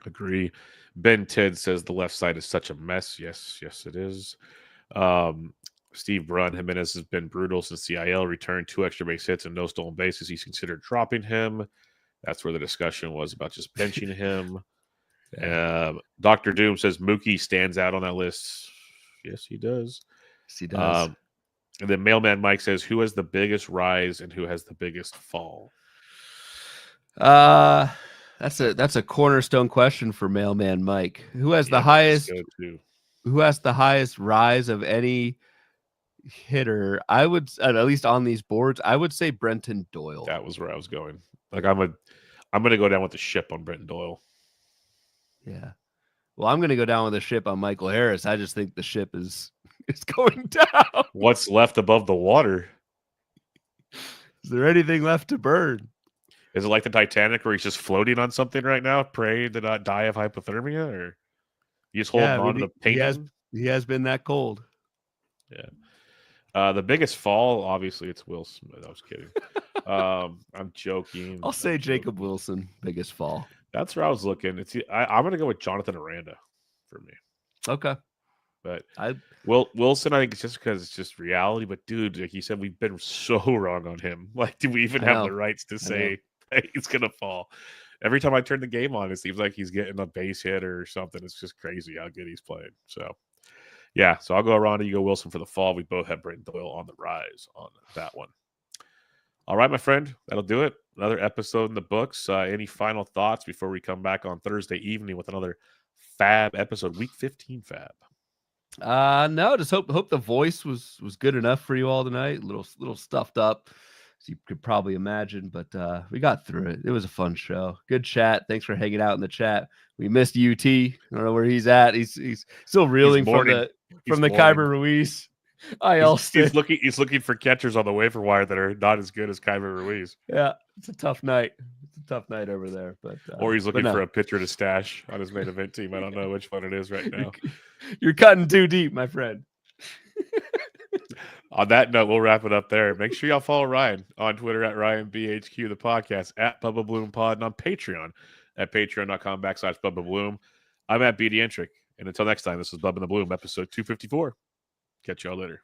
Agree. Ben Ted says the left side is such a mess. Yes, it is. Steve Brunn, Jimenez has been brutal since the IL returned, 2 extra base hits and no stolen bases. He's considered dropping him. That's where the discussion was about just benching him. Yeah. Dr. Doom says Mookie stands out on that list. Yes, he does. Yes, he does. And then Mailman Mike says, who has the biggest rise and who has the biggest fall? That's a cornerstone question for Mailman Mike. Who has the Yeah, highest? that's good too. Who has the highest rise of any hitter? I would, at least on these boards, I would say Brenton Doyle. That was where I was going. Like I'm gonna go down with the ship on Brenton Doyle. Yeah. Well, I'm gonna go down with the ship on Michael Harris. I just think the ship is going down. What's left above the water? Is there anything left to burn? Is it like the Titanic where he's just floating on something right now, praying to not die of hypothermia, or you just holding on to the painting? He has been that cold. Yeah. The biggest fall, obviously, it's Will Smith. I was kidding. I'm joking. I'll say Jacob Wilson, biggest fall. That's where I was looking. I'm going to go with Jonathan Aranda for me. Okay. But Wilson, I think it's just because it's just reality. But dude, like you said, we've been so wrong on him. Like, do we even have the rights to say hey, he's going to fall? Every time I turn the game on, it seems like he's getting a base hit or something. It's just crazy how good he's playing. So, yeah. So I'll go Aranda. You go Wilson for the fall. We both have Brenton Doyle on the rise on that one. All right, my friend. That'll do it. Another episode in the books. Any final thoughts before we come back on Thursday evening with another Fab episode, Week 15 Fab? No, just hope the voice was good enough for you all tonight. A little stuffed up, as you could probably imagine, but we got through it. It was a fun show. Good chat. Thanks for hanging out in the chat. We missed UT. I don't know where he's at. He's still reeling from the Kyber Ruiz. He's looking for catchers on the waiver wire that are not as good as Kyber Ruiz. Yeah, it's a tough night. It's a tough night over there. But or he's looking for a pitcher to stash on his main event team. I don't know which one it is right now. You're cutting too deep, my friend. On that note, we'll wrap it up there. Make sure y'all follow Ryan on Twitter at RyanBHQ, the podcast at Bubba Bloom Pod, and on Patreon at patreon.com/Bubba Bloom. I'm at BD Entrick. And until next time, this is Bubba and the Bloom, episode 254. Catch y'all later.